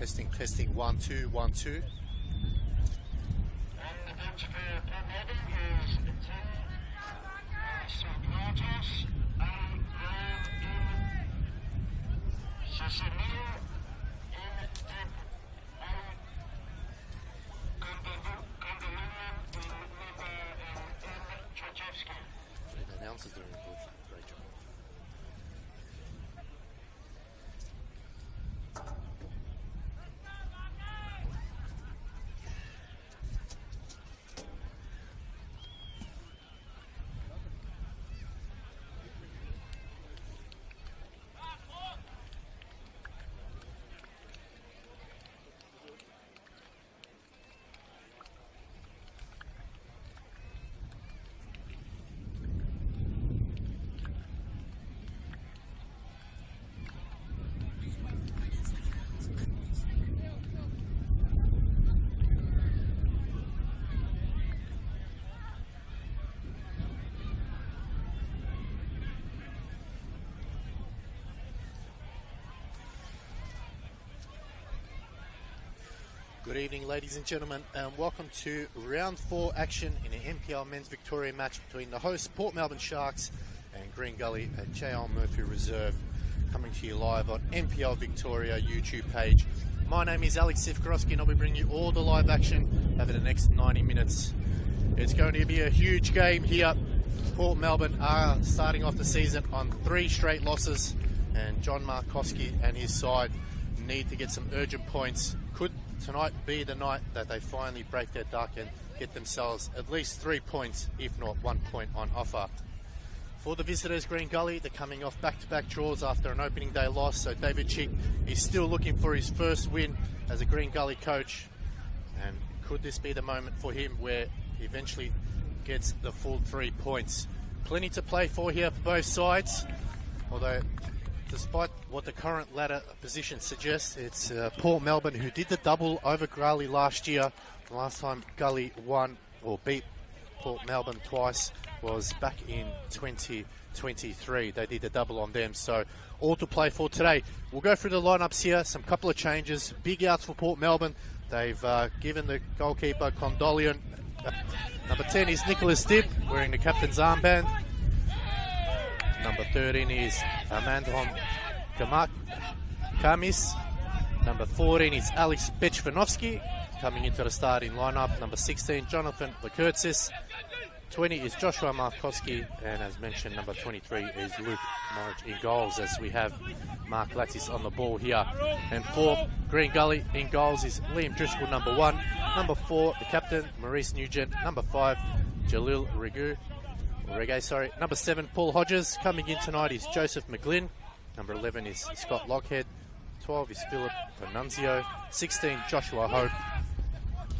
Testing, testing, 1, 2, 1, 2. The announcers doing a great job. Good evening, ladies and gentlemen, and welcome to round 4 action in an NPL Men's Victoria match between the hosts Port Melbourne Sharks and Green Gully at J.L. Murphy Reserve, coming to you live on NPL Victoria YouTube page. My name is Alex Sivkorowski and I'll be bringing you all the live action over the next 90 minutes. It's going to be a huge game here. Port Melbourne are starting off the season on 3 straight losses, and John Markowski and his side need to get some urgent points. Could tonight be the night that they finally break their duck and get themselves at least 3 points, if not 1 point on offer? For the visitors, Green Gully, they're coming off back-to-back draws after an opening day loss, so David Chick is still looking for his first win as a Green Gully coach. And could this be the moment for him where he eventually gets the full 3 points? Plenty to play for here for both sides, although despite what the current ladder position suggests, it's Port Melbourne who did the double over Gully last year. The last time Gully won or beat Port Melbourne twice was back in 2023. They did the double on them, so all to play for today. We'll go through the lineups here, some couple of changes. Big outs for Port Melbourne. They've given the goalkeeper Condolian. Number 10 is Nicholas Dibb, wearing the captain's armband. Number 13 is Amandhom Kamis. Number 14 is Alex Bechvanovsky, coming into the starting lineup. Number 16, Jonathan Lakurtzis. 20 is Joshua Markowski, and as mentioned, number 23 is Luke Norwich in goals, as we have Mark Lattis on the ball here. And for Green Gully in goals is Liam Driscoll, number 1. Number 4, the captain, Maurice Nugent. Number 5, Jalil Reggae. Number 7, Paul Hodges. Coming in tonight is Joseph McGlynn. Number 11 is Scott Lockhead. 12 is Philip Annunzio. 16, Joshua Hope.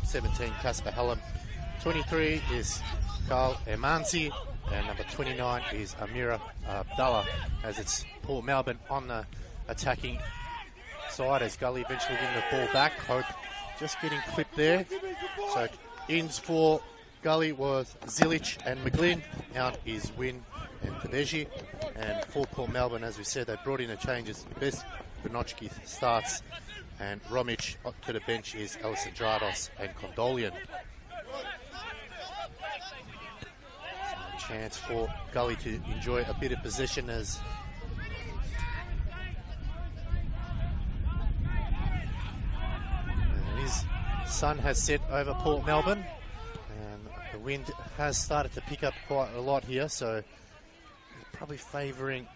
17, Casper Hallam. 23 is Carl Emanzi. And number 29 is Amira Abdallah, as it's Port Melbourne on the attacking side as Gully eventually win the ball back. Hope just getting clipped there. So ins for Gully was Zilic and McGlynn. Out is Wynn and Kadeji. And for Port Melbourne, as we said, they brought in the changes. Best Benochki starts, and Romic to the bench is Alessandrados and Condolian. So a chance for Gully to enjoy a bit of possession as his sun has set over Port Melbourne. The wind has started to pick up quite a lot here, so probably favouring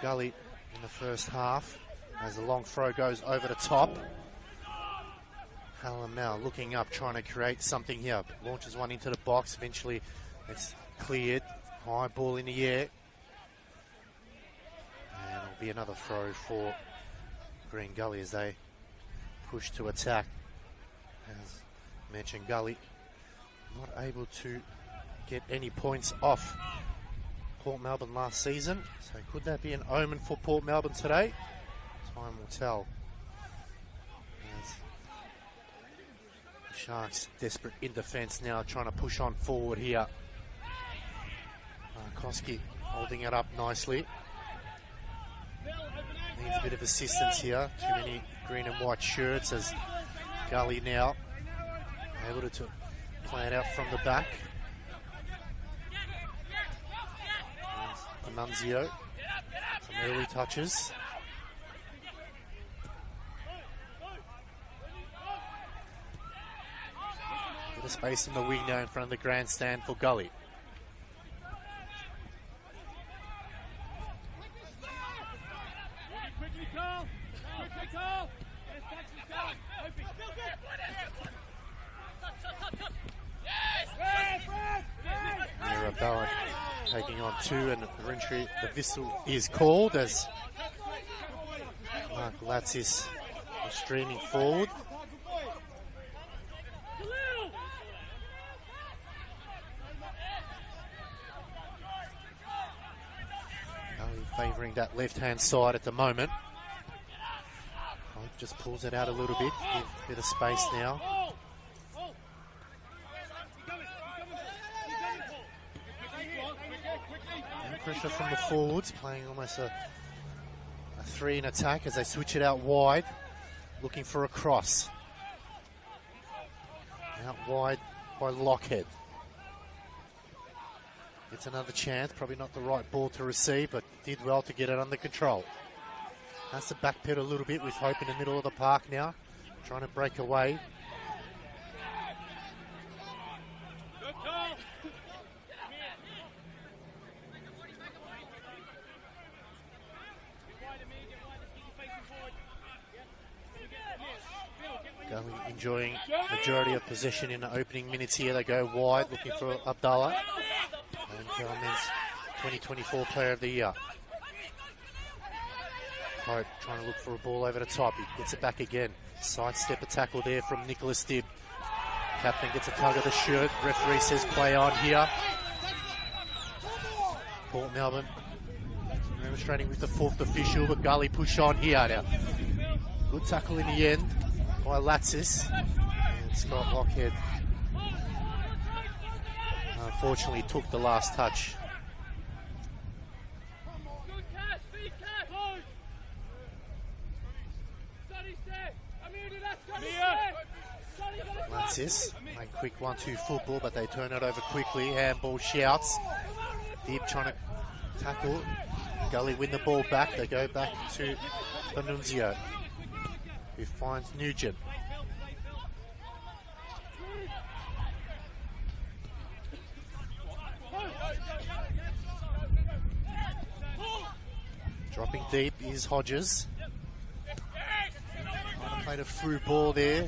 Gully in the first half as the long throw goes over the top. Hallam now looking up, trying to create something here. Launches one into the box. Eventually it's cleared. High ball in the air. And it'll be another throw for Green Gully as they push to attack. As mentioned, Gully not able to get any points off Port Melbourne last season. So could that be an omen for Port Melbourne today? Time will tell. As the Sharks desperate in defence now, trying to push on forward here. Markowski holding it up nicely. Needs a bit of assistance here. Too many green and white shirts as Gully now able to play it out from the back. Nunzio, some early touches. Bit of space in the wing now in front of the grandstand for Gully. Ballard taking on two, and the whistle is called as Mark Latsis is streaming forward. Favouring that left-hand side at the moment. Just pulls it out a little bit, give a bit of space now. And pressure from the forwards, playing almost a three in attack as they switch it out wide, looking for a cross. Out wide by Lockhead. It's another chance, probably not the right ball to receive, but did well to get it under control. Has to backpedal a little bit with Hope in the middle of the park now, trying to break away. Gully enjoying majority of possession in the opening minutes here. They go wide, looking for Abdallah. NPL Men's 2024 Player of the Year. Hope trying to look for a ball over the top. He gets it back again. Sidestep a tackle there from Nicholas Dibb. Captain gets a tug of the shirt. Referee says play on here. Port Melbourne demonstrating with the fourth official, but Gully push on here now. Good tackle in the end by Latsis. And Scott Lockhead unfortunately took the last touch. Latsis playing quick 1-2 football, but they turn it over quickly. Handball shouts. Deep trying to tackle. Gully win the ball back. They go back to Panunzio, who finds Nugent. Dropping deep is Hodges. Might have played a through ball there.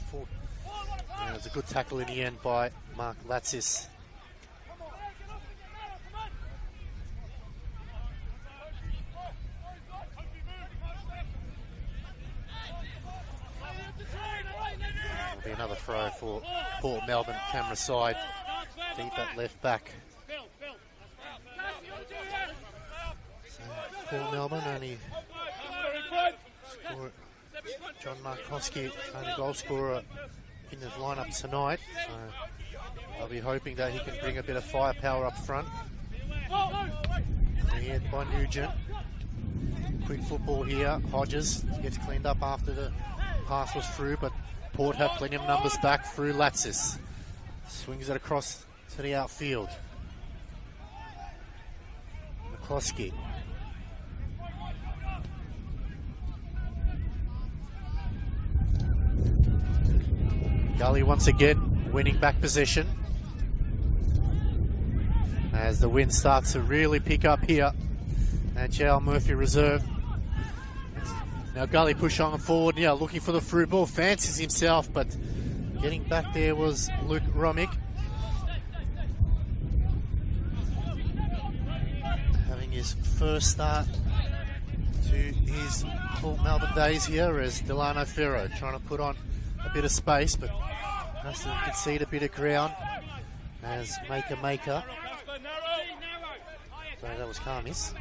It was a good tackle in the end by Mark Latsis. There'll be another throw for Port Melbourne, camera side, deep at left back. Port Melbourne only scored. John Markowski, only goal scorer in the lineup tonight, so I'll be hoping that he can bring a bit of firepower up front. Cleared by Nugent. Quick football here. Hodges gets cleaned up after the pass was through, but Port have plenty of numbers back through Latsis. Swings it across to the outfield. McCloskey. Gully once again winning back possession as the wind starts to really pick up here at J.L. Murphy Reserve. Now Gully push on forward, yeah, looking for the through ball, fancies himself, but getting back there was Luke Romick. Having his first start to his Port Melbourne days here as Delano Ferro trying to put on a bit of space, but has to concede a bit of ground as Maker. Sorry, that was Kamis.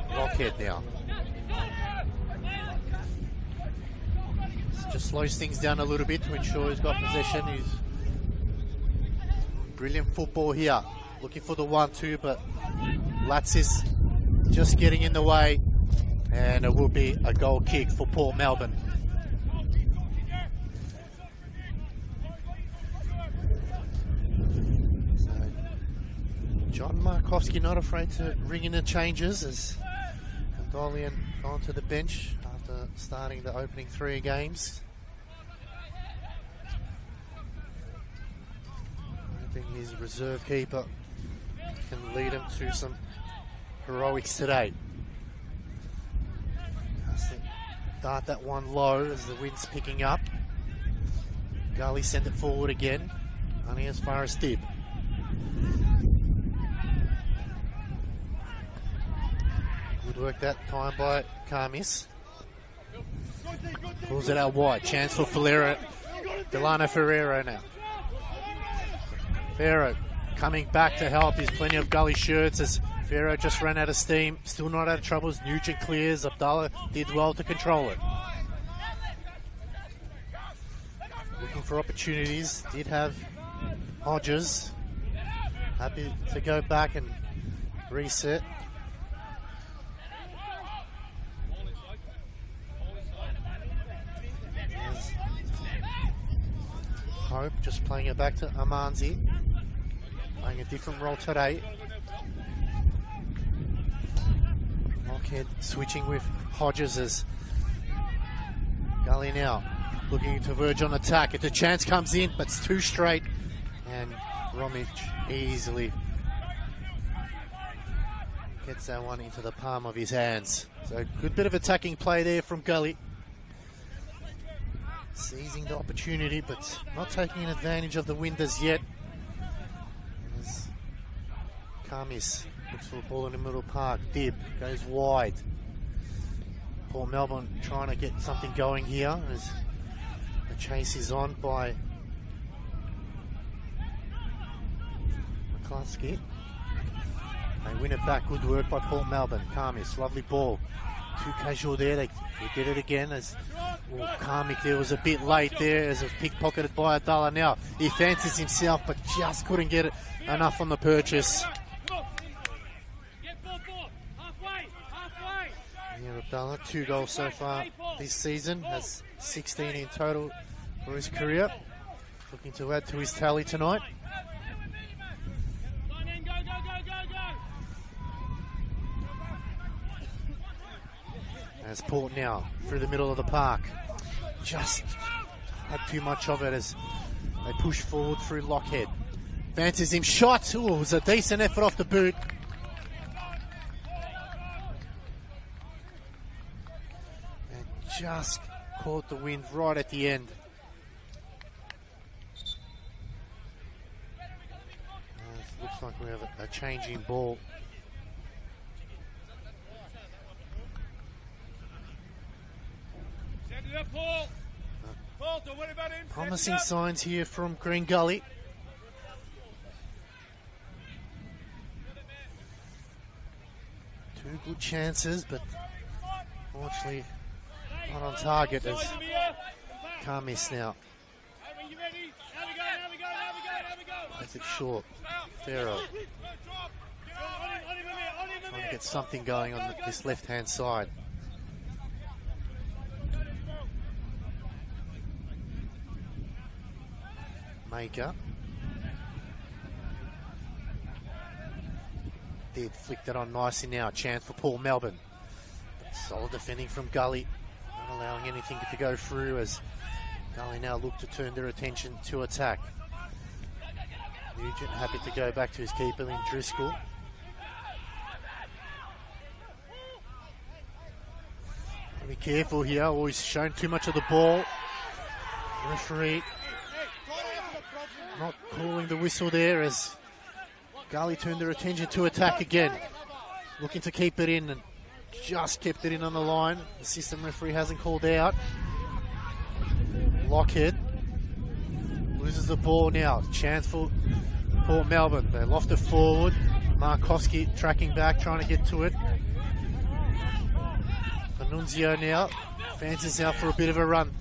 Lockhead now. Just slows things down a little bit to ensure he's got possession. He's Brilliant football here. Looking for the 1-2, but Latz is just getting in the way. And it will be a goal kick for Port Melbourne. So, John Markovsky not afraid to ring in the changes as Gully gone to the bench after starting the opening 3 games. Hoping his reserve keeper can lead him to some heroics today. Start that one low as the wind's picking up. Gully sent it forward again, only as far as Dib. Good work that time by Kamis. Pulls it out wide. Chance for Delano Ferrero now. Ferrero coming back to help. There's plenty of Gully shirts as Ferrero just ran out of steam. Still not out of troubles. Nugent clears. Abdallah did well to control it. Looking for opportunities. Did have Hodges. Happy to go back and reset. Hope just playing it back to Amanzi. Playing a different role today. Lockhead switching with Hodges as Gully now looking to verge on attack. If the chance comes in, but it's too straight. And Romic easily gets that one into the palm of his hands. So good bit of attacking play there from Gully. Seizing the opportunity, but not taking advantage of the wind as yet. As Kamis looks for the ball in the middle park. Dib goes wide. Port Melbourne trying to get something going here as the chase is on by McCluskey. They win it back. Good work by Port Melbourne. Kamis, lovely ball. Too casual there. They get it again as Karmic there was a bit late there as it was pickpocketed by Abdallah. Now he fancies himself but just couldn't get it enough on the purchase. Yeah, Abdallah, 2 goals so far this season, has 16 in total for his career. Looking to add to his tally tonight. As Port now through the middle of the park. Just had too much of it as they push forward through Lockhead. Fancies him, shot. Ooh, it was a decent effort off the boot. And just caught the wind right at the end. Looks like we have a changing ball. Promising signs here from Green Gully. Two good chances, but unfortunately not on target as Kamis now. Both it short. Farrow trying to get something going on this left-hand side. Maker. Did flicked it on nicely now. Chance for Port Melbourne. Solid defending from Gully. Not allowing anything to go through as Gully now look to turn their attention to attack. Nugent happy to go back to his keeper in Driscoll. Be careful here. Always shown too much of the ball. Referee not calling the whistle there as Gully turned their attention to attack again. Looking to keep it in and just kept it in on the line. The assistant referee hasn't called out. Lockhead loses the ball now. Chance for Port Melbourne. They loft it forward. Markovsky tracking back, trying to get to it. Annunzio now fancies out for a bit of a run.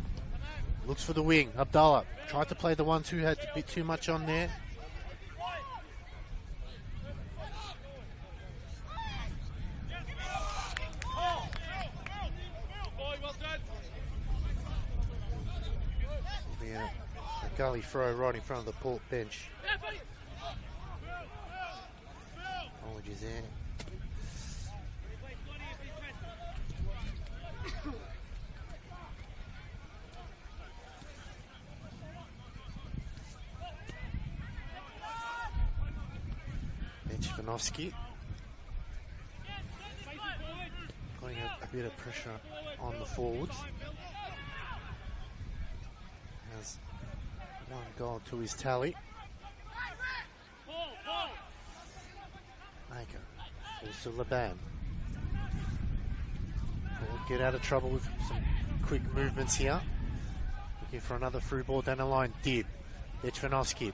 Looks for the wing. Abdallah tried to play the 1-2, had a bit too much on there. Gully throw right in front of the Port bench. Apologies there. Vanovsky putting a bit of pressure on the forwards. Has one goal to his tally. Maker falls to Laban. Will get out of trouble with some quick movements here. Looking for another through ball down the line. Dib. Vanovsky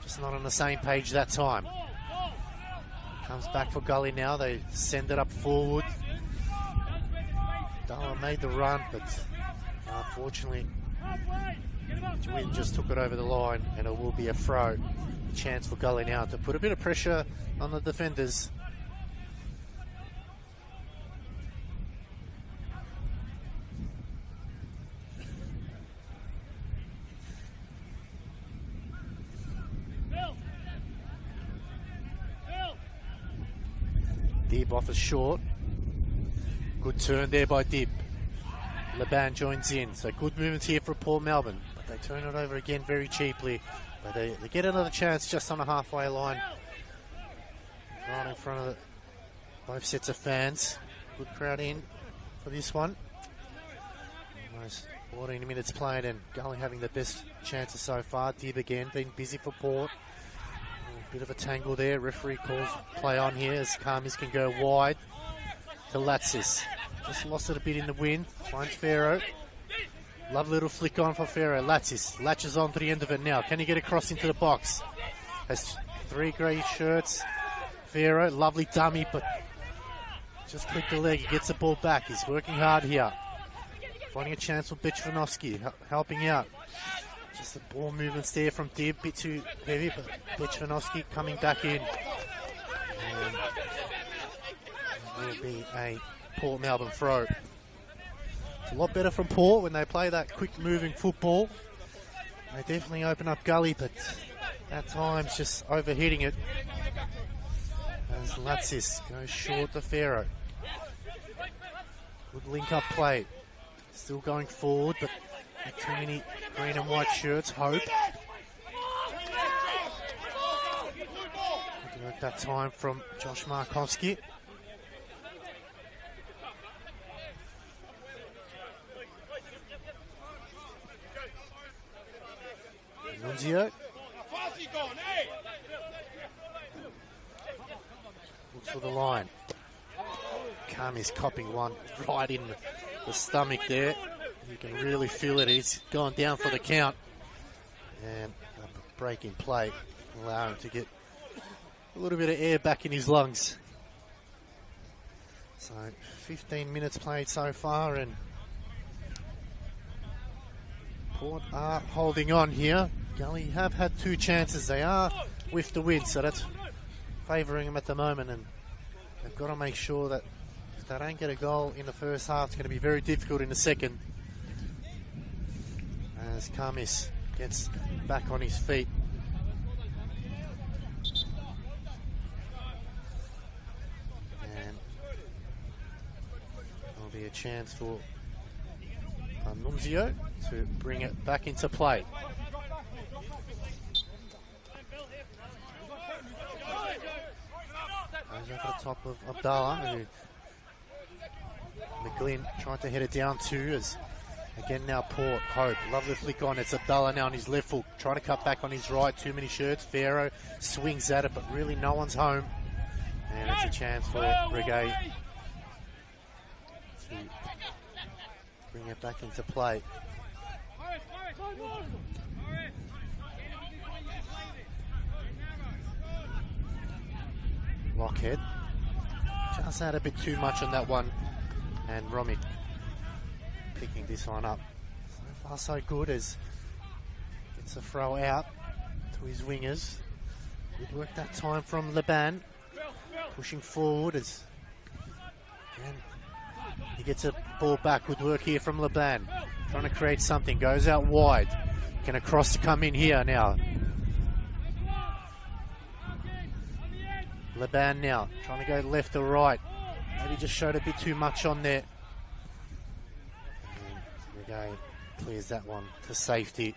just not on the same page that time. Comes back for Gully now. They send it up forward. Dalla made the run, but unfortunately, Wynn just took it over the line, and it will be a throw. A chance for Gully now to put a bit of pressure on the defenders. Dib off a short. Good turn there by Dib. Laban joins in. So good movements here for Port Melbourne. But they turn it over again very cheaply. But they get another chance just on the halfway line. Right in front of both sets of fans. Good crowd in for this one. Almost 14 minutes played and Gully having the best chances so far. Dib again, been busy for Port. Bit of a tangle there. Referee calls play on here as Kamis can go wide to Latsis. Just lost it a bit in the wind. Finds Pharaoh. Lovely little flick on for Pharaoh. Latsis latches on to the end of it now. Can he get across into the box? Has three grey shirts. Pharaoh, lovely dummy, but just clicked the leg. He gets the ball back. He's working hard here. Finding a chance for Vanovsky, helping out. Just the ball movements there from Dib, a bit too heavy, but Vanovsky coming back in. And will be a Port Melbourne throw. It's a lot better from Port when they play that quick moving football. They definitely open up Gully, but at times just overhitting it. As Latsis goes short to Pharaoh. Good link up play. Still going forward, but not too many green and white shirts. Hope. Good work that time from Josh Markowski. Nunzio. Looks for the line. Kami's copping one right in the stomach there. You can really feel it. He's gone down for the count. And a break in play. Allow him to get a little bit of air back in his lungs. So 15 minutes played so far, and Port are holding on here. Gully have had two chances. They are with the win, so that's favouring them at the moment, and they've got to make sure that if they don't get a goal in the first half, it's going to be very difficult in the second. As Kamis gets back on his feet. And there'll be a chance for Nunzio to bring it back into play. Goes over the top of Abdallah, who McGlynn tried to head it down to, as again now Port, Hope, lovely flick on, it's Abdallah now on his left foot, trying to cut back on his right, too many shirts, Pharaoh swings at it, but really no one's home, and it's a chance for Reggae to bring it back into play. Lockhead just had a bit too much on that one, and Romick picking this one up. So far so good, as gets a throw out to his wingers. Good work that time from Laban, pushing forward as again he gets a ball back. Good work here from Laban. trying to create something, goes out wide. Can a cross to come in here now? Laban now, trying to go left or right. Maybe just showed a bit too much on there. And Regain clears that one to safety.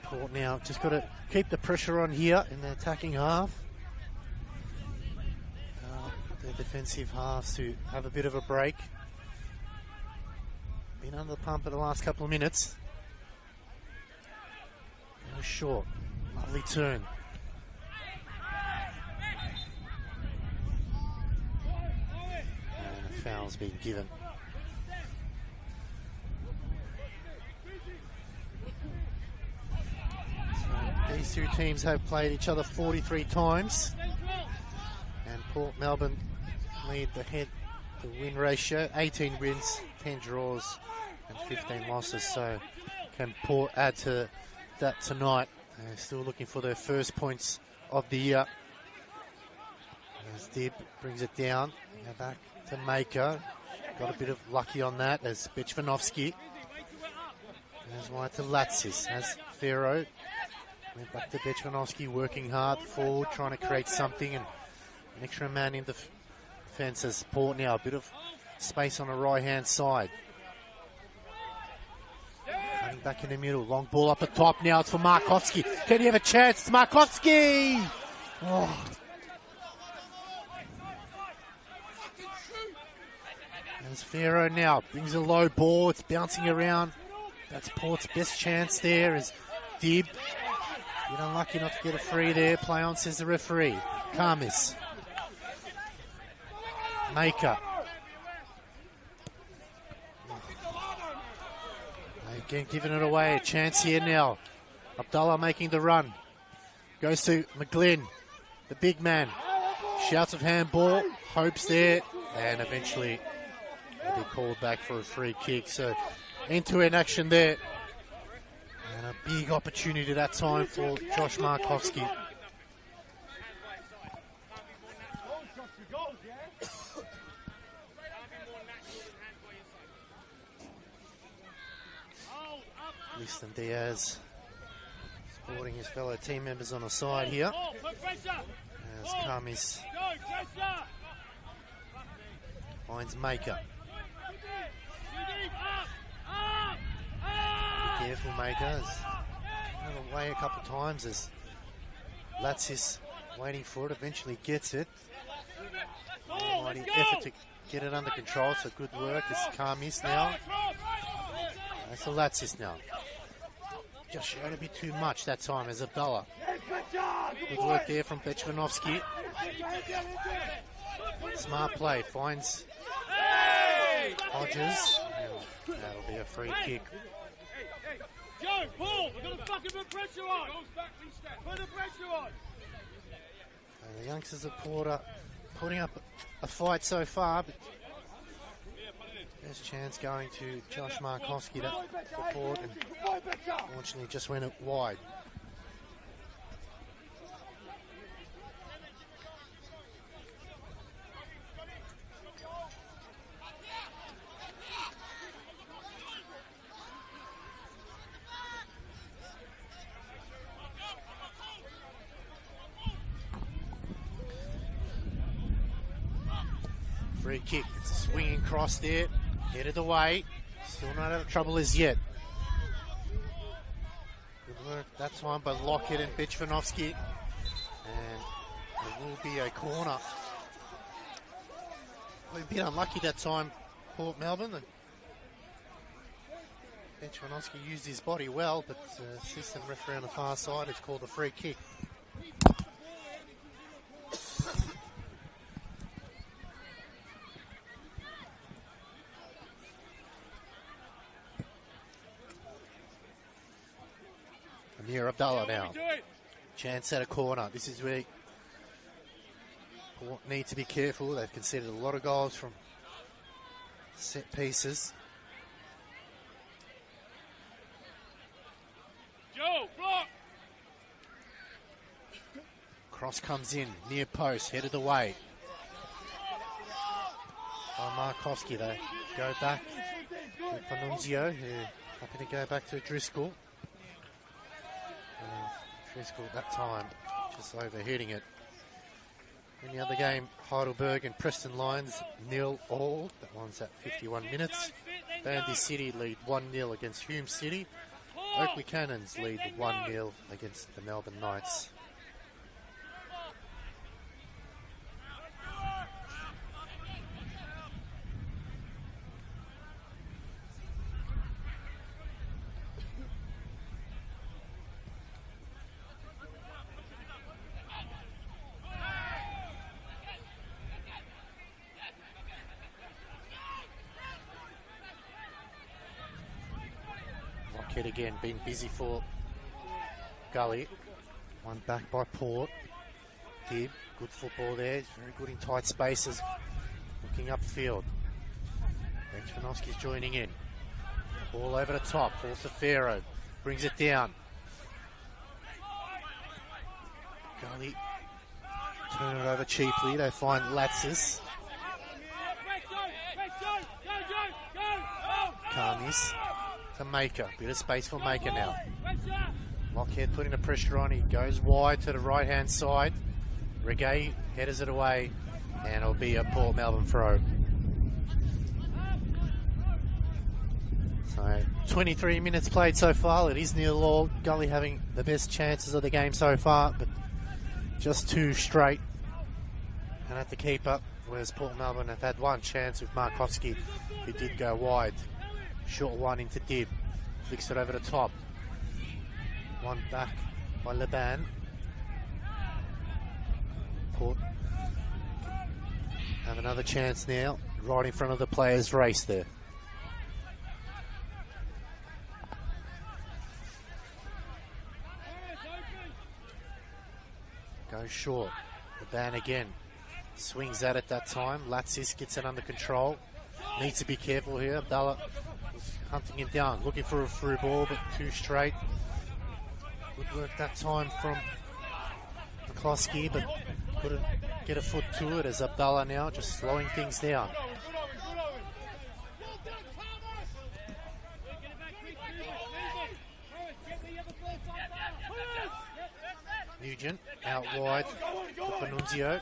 Port now just got to keep the pressure on here in the attacking half. The defensive halves to have a bit of a break. Been under the pump in the last couple of minutes. That was short. Lovely turn. And a foul's been given. So these two teams have played each other 43 times. And Port Melbourne lead the win ratio, 18 wins, 10 draws and 15 losses. So can Port add to that tonight? They're still looking for their first points of the year. As Dib brings it down, back to Maker. Got a bit of lucky on that as Bichvanovsky. As wide to Latsis, as Pharaoh. Went back to Bichvanovsky, working hard forward, trying to create something, and an extra man in the defence as Port now. A bit of space on the right-hand side. Cutting back in the middle. Long ball up the top now. It's for Markovsky. Can he have a chance? It's Markovsky! Oh. As Pharaoh now brings a low ball. It's bouncing around. That's Port's best chance there as Dib. Bit unlucky not to get a free there. Play on, says the referee. Karmis. Maker. Again, giving it away. A chance here now. Abdullah making the run. Goes to McGlynn, the big man. Shouts of handball. Hopes there. And eventually will be called back for a free kick. So end-to-end action there. And a big opportunity that time for Josh Markovsky. Liston Diaz supporting his fellow team members on the side here. As Kamis finds Maker. Be careful, Maker. Run away a couple of times as Latsis waiting for it, eventually gets it. Mighty effort to get it under control, so good work. It's Kamis now. That's the Latsis now. Just showed a bit too much that time as Abdullah. Good work there from Bichvanovsky. Smart play, finds Hodges. And that'll be a free kick. Joe, Paul, we've got to fucking put pressure on. Put the pressure on. And the youngsters of Porter putting up a fight so far, but best chance going to Josh Markovsky that support, and unfortunately just went it wide. Free kick, it's a swinging cross there. Headed away, still not out of trouble as yet. Good work that time by Lockett and Bichvanovsky. And it will be a corner. We've been unlucky that time, Port Melbourne. Bichvanovsky used his body well, but the assistant referee on the far side has called a free kick. Amir Abdullah now. Chance at a corner. This is where Port need to be careful. They've conceded a lot of goals from set pieces. Joe, block. Cross comes in, near post, headed away. Markowski, they go back to Panunzio, who happy to go back to Driscoll. Driscoll at that time just overhitting it. In the other game, Heidelberg and Preston Lions 0-0. That one's at 51 minutes. Bandy City lead 1-0 against Hume City. Oakley Cannons lead 1-0 against the Melbourne Knights. Lockhead again been busy for Gully. One back by Port. Gibb, good football there. He's very good in tight spaces. Looking upfield. Benchmanovsky's joining in. Ball over the top. Falls to Pharaoh. Brings it down. Gully turn it over cheaply. They find Latsis. Carmies to Maker. Bit of space for Maker now. Lockhead putting the pressure on. He goes wide to the right hand side. Reggae headers it away, and it'll be a Port Melbourne throw. So 23 minutes played so far. It is 0-0. Gully having the best chances of the game so far, but just two straight and at the keeper, whereas Port Melbourne have had one chance with Markowski, who did go wide. Short one into Dib. Flicks it over the top. One back by Leban. Port have another chance now, right in front of the players' race there. Goes short. Leban again. Swings at it that time. Latsis gets it under control. Needs to be careful here. Abdallah is hunting him down, looking for a through ball, but too straight. Good work that time from McCloskey, but couldn't get a foot to it as Abdallah now just slowing things down. Nugent out wide for Panunzio.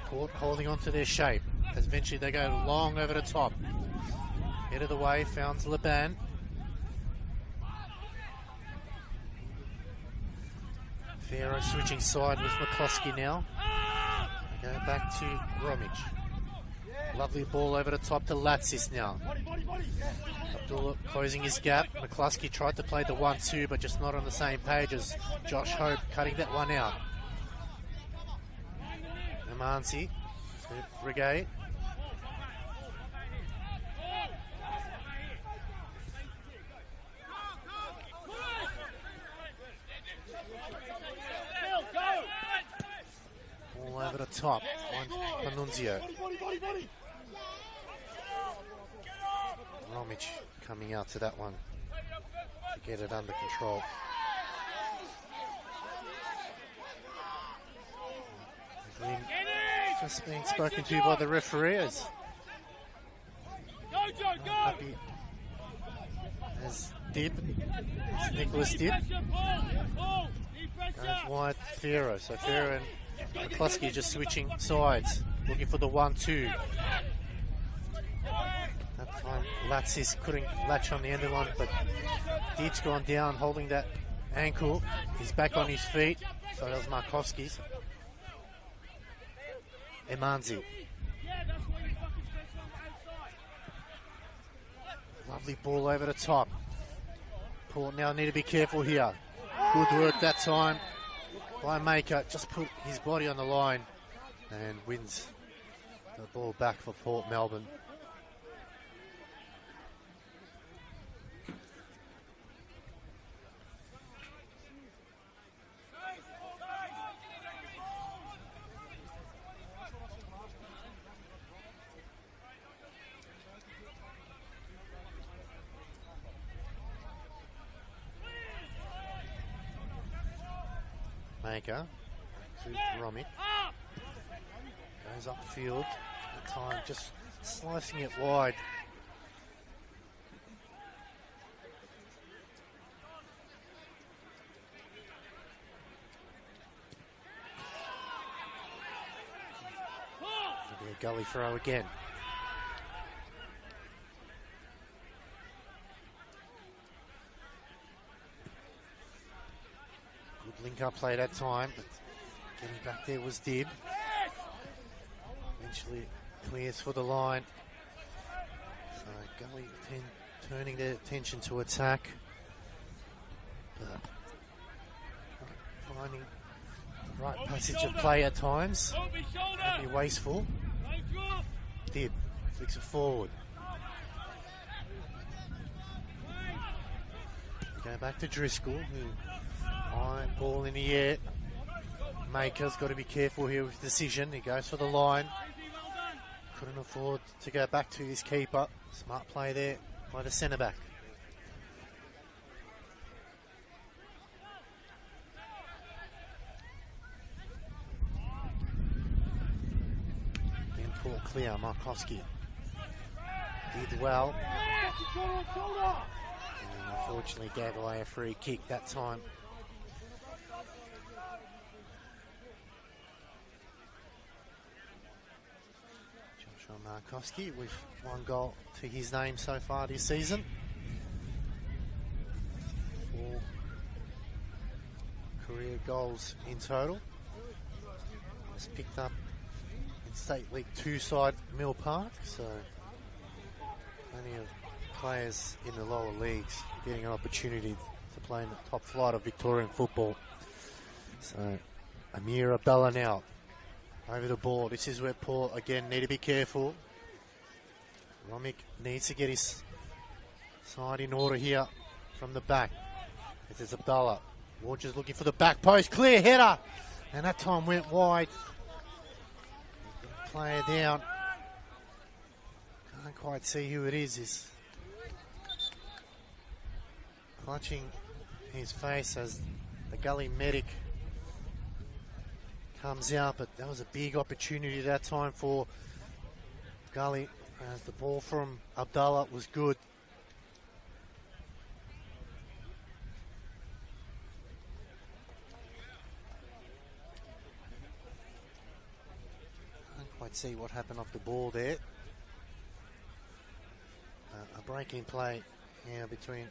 Port holding on to their shape as eventually they go long over the top. Head of the way, found Leban. Pharaoh switching side with McCloskey now. They go back to Romich. Lovely ball over the top to Latsis now. Abdullah closing his gap. McCloskey tried to play the 1-2, but just not on the same page as Josh Hope cutting that one out. Amansi to Reggae. All over the top. Panunzio. Romich coming out to that one to get it under control. Just being spoken to by the referees. Happy as Dib. It's Nicholas Dib. Goes wide Pharaoh. So Pharaoh and McCloskey just switching sides, looking for the 1-2. That time Latsis couldn't latch on the end of one, but Dib's gone down holding that ankle. He's back on his feet. So that was Markowski's. Emanzi. Lovely ball over the top. Port now need to be careful here. Good work that time by Maker. Just put his body on the line and wins the ball back for Port Melbourne. Maker to Romick. Goes upfield. That time just slicing it wide. It'll be a Gully throw again. Good link-up play that time, but getting back there was Dib. Eventually clears for the line. So Gully turning their attention to attack. But finding the right passage of play at times. Can be wasteful. Dib flicks it forward. Go back to Driscoll, who high ball in the air. Maker's got to be careful here with decision. He goes for the line. Couldn't afford to go back to his keeper. Smart play there by the centre back. Then Paul clear, Markowski did well. And unfortunately gave away a free kick that time. Markowski with 1 goal to his name so far this season. 4 career goals in total. Was picked up in State League 2 side Mill Park, so plenty of players in the lower leagues getting an opportunity to play in the top flight of Victorian football. So Amir Abdullah now over the ball. This is where Port again need to be careful. Romick needs to get his side in order here from the back. This is Abdullah. Warges looking for the back post. Clear header. And that time went wide. Player down. Can't quite see who it is. He's clutching his face as the Gully medic comes out, but that was a big opportunity that time for Gully, as the ball from Abdullah was good. Can't quite see what happened off the ball there. A break in play now between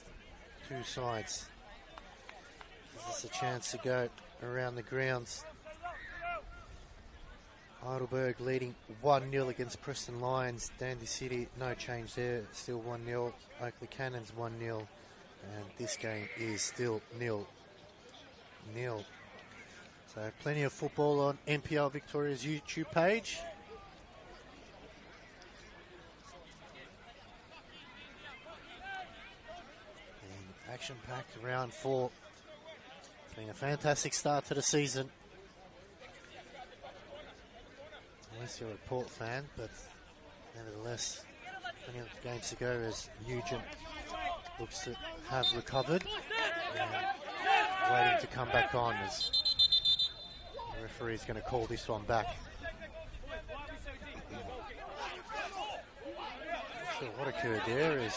2 sides. Gives us a chance to go around the grounds. Heidelberg leading 1-0 against Preston Lions. Dandy City, no change there, still 1-0. Oakley Cannons 1-0. And this game is still 0-0. So plenty of football on NPL Victoria's YouTube page. And action-packed round 4. It's been a fantastic start to the season. Unless you're a Port fan, but nevertheless, plenty of games to go as Nugent looks to have recovered and waiting to come back on as the referee is going to call this one back. Not sure what occurred there is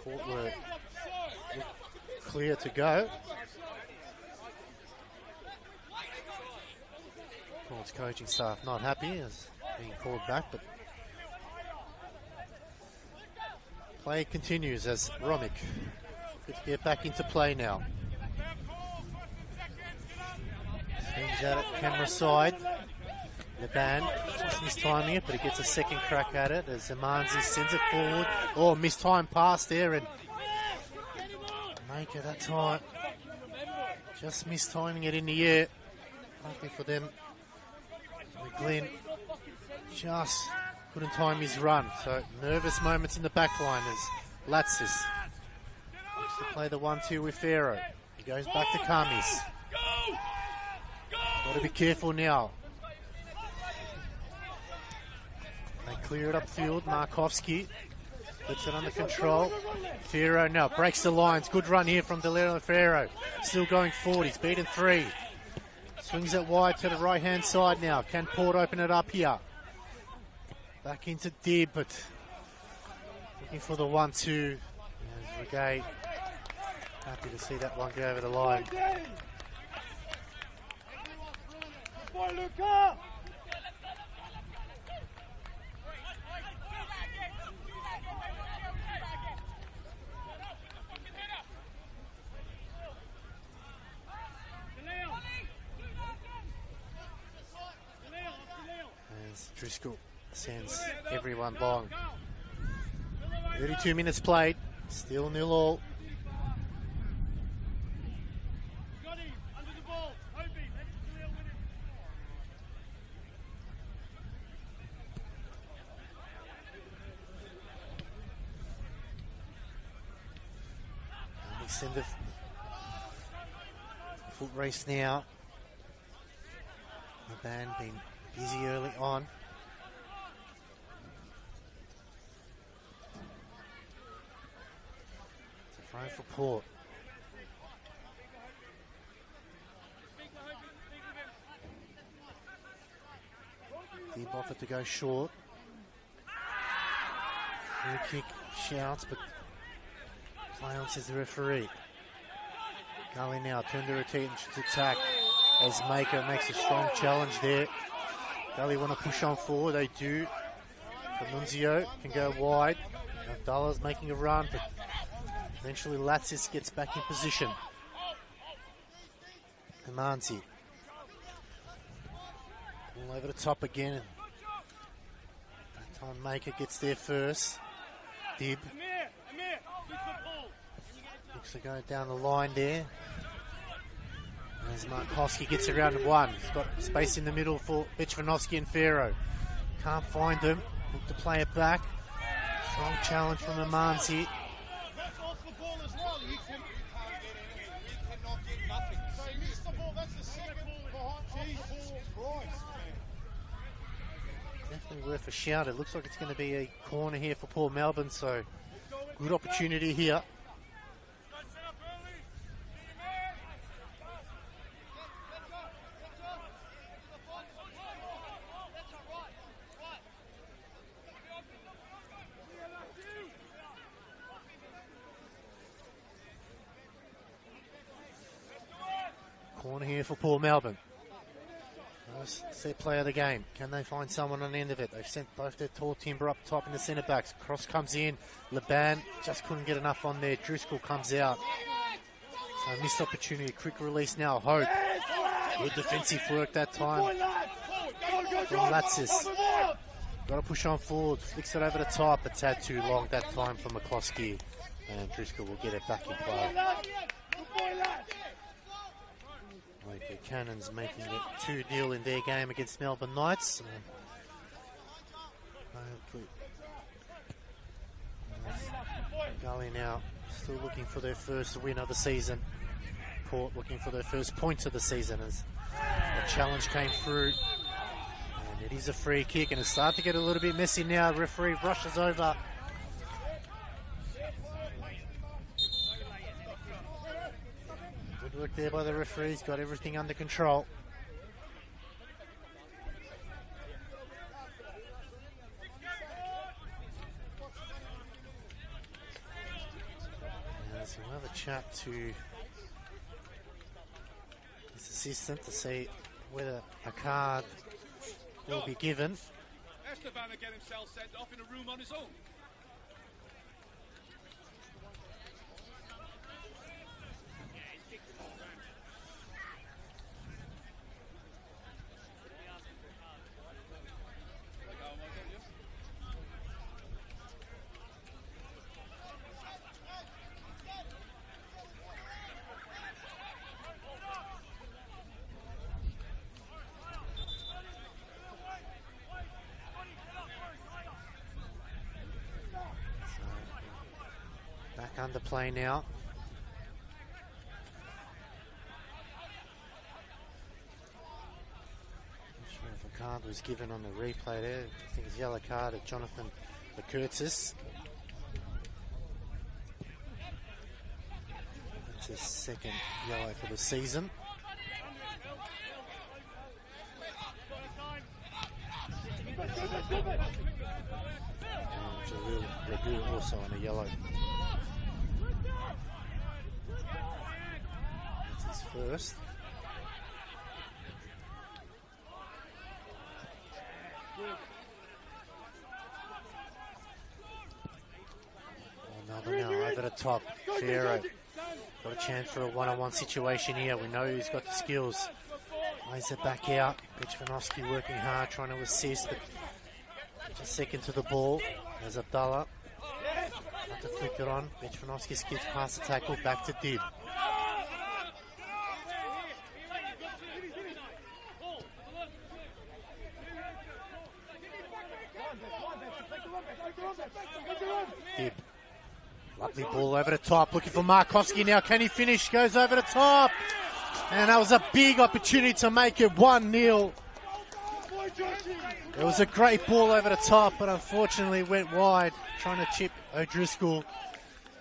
Port were clear to go. Port's coaching staff not happy as being called back, but play continues as Romick good to get back into play now. Swings at it, camera side. The band just mistiming it, but he gets a second crack at it as Zamanzi sends it forward. Oh, mistime pass there, and Maker that time just mistiming it in the air. Luckily for them, Glenn just couldn't time his run. So nervous moments in the back line as Latsis looks to play the 1-2 with Pharaoh. He goes back to Kamis. Got to be careful now. They clear it upfield. Markowski gets it under control. Pharaoh now breaks the lines. Good run here from Delano Pharaoh. Still going forward. He's beaten 3. Swings it wide to the right-hand side now. Can Port open it up here? Back into Dib, but looking for the 1-2. There's Regay. Happy to see that one go over the line. Boy, Luca! As Driscoll sends everyone long. 32 minutes played, still 0-0. Send the foot race now. The band been busy early on. It's a throw for Port. Deep offered to go short. Free kick shouts, but play on, says the referee. Gully now turned to rotate and should attack as Maker makes a strong challenge there. Gully want to push on forward, they do. Nunzio can go wide. Abdullah's making a run, but eventually Latsis gets back in position. Amanzi. All over the top again. That time Maker gets there first. Dib. Looks to go down the line there. As Markowski gets around to one. He's got space in the middle for Bichvanovsky and Farrow. Can't find them. Look to play it back. Strong challenge from Amanzi. Definitely worth a shout. It looks like it's going to be a corner here for Port Melbourne, so good opportunity here. Corner here for Port Melbourne. Set play of the game. Can they find someone on the end of it? They've sent both their tall timber up top in the centre backs. Cross comes in. Laban just couldn't get enough on there. Driscoll comes out. So missed opportunity. Quick release now. Hope. Good defensive work that time from Latsis. Got to push on forward. Flicks it over the top. It's had too long that time from McCloskey. And Driscoll will get it back in play. Like the Cannons making it 2-0 in their game against Melbourne Knights. Gully now still looking for their first win of the season. Port looking for their first points of the season as the challenge came through. And it is a free kick and it's starting to get a little bit messy now. Referee rushes over. Good work there by the referees, got everything under control. So we'll have a chat to his assistant to see whether a card will be given. Esteban will get himself sent off in a room on his own. Under play now. Not sure if a card was given on the replay there. I think it's yellow card at Jonathan Curtis. That's his second yellow for the season. Magoo also on a yellow. That's his first. Melbourne now over the top. Pharaoh got a chance for a one-on-one situation here. We know he's got the skills. Lays it back out. Petchvanovsky working hard, trying to assist, but just second to the ball. There's Abdallah. Not to flick it on. Petchvanovsky skips past the tackle, back to Dib. Dib. Lovely ball over the top, looking for Markovsky now. Can he finish? Goes over the top. And that was a big opportunity to make it 1-0. It was a great ball over the top, but unfortunately went wide, trying to chip O'Driscoll.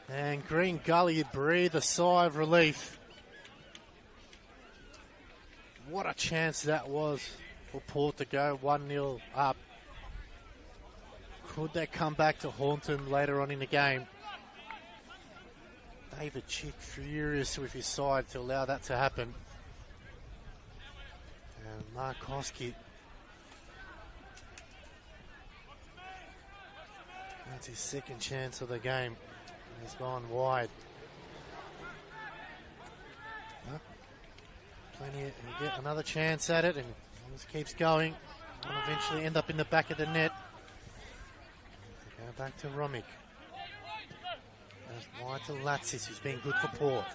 And Green Gully breathed a sigh of relief. What a chance that was for Port to go 1-0 up. Could they come back to haunt them later on in the game? David Chick furious with his side to allow that to happen. And Markovsky. That's his second chance of the game. He's gone wide. But plenty. He'll get another chance at it, and just keeps going. Will eventually end up in the back of the net. Go back to Romick. Wide to Latsis, who's been good for Port.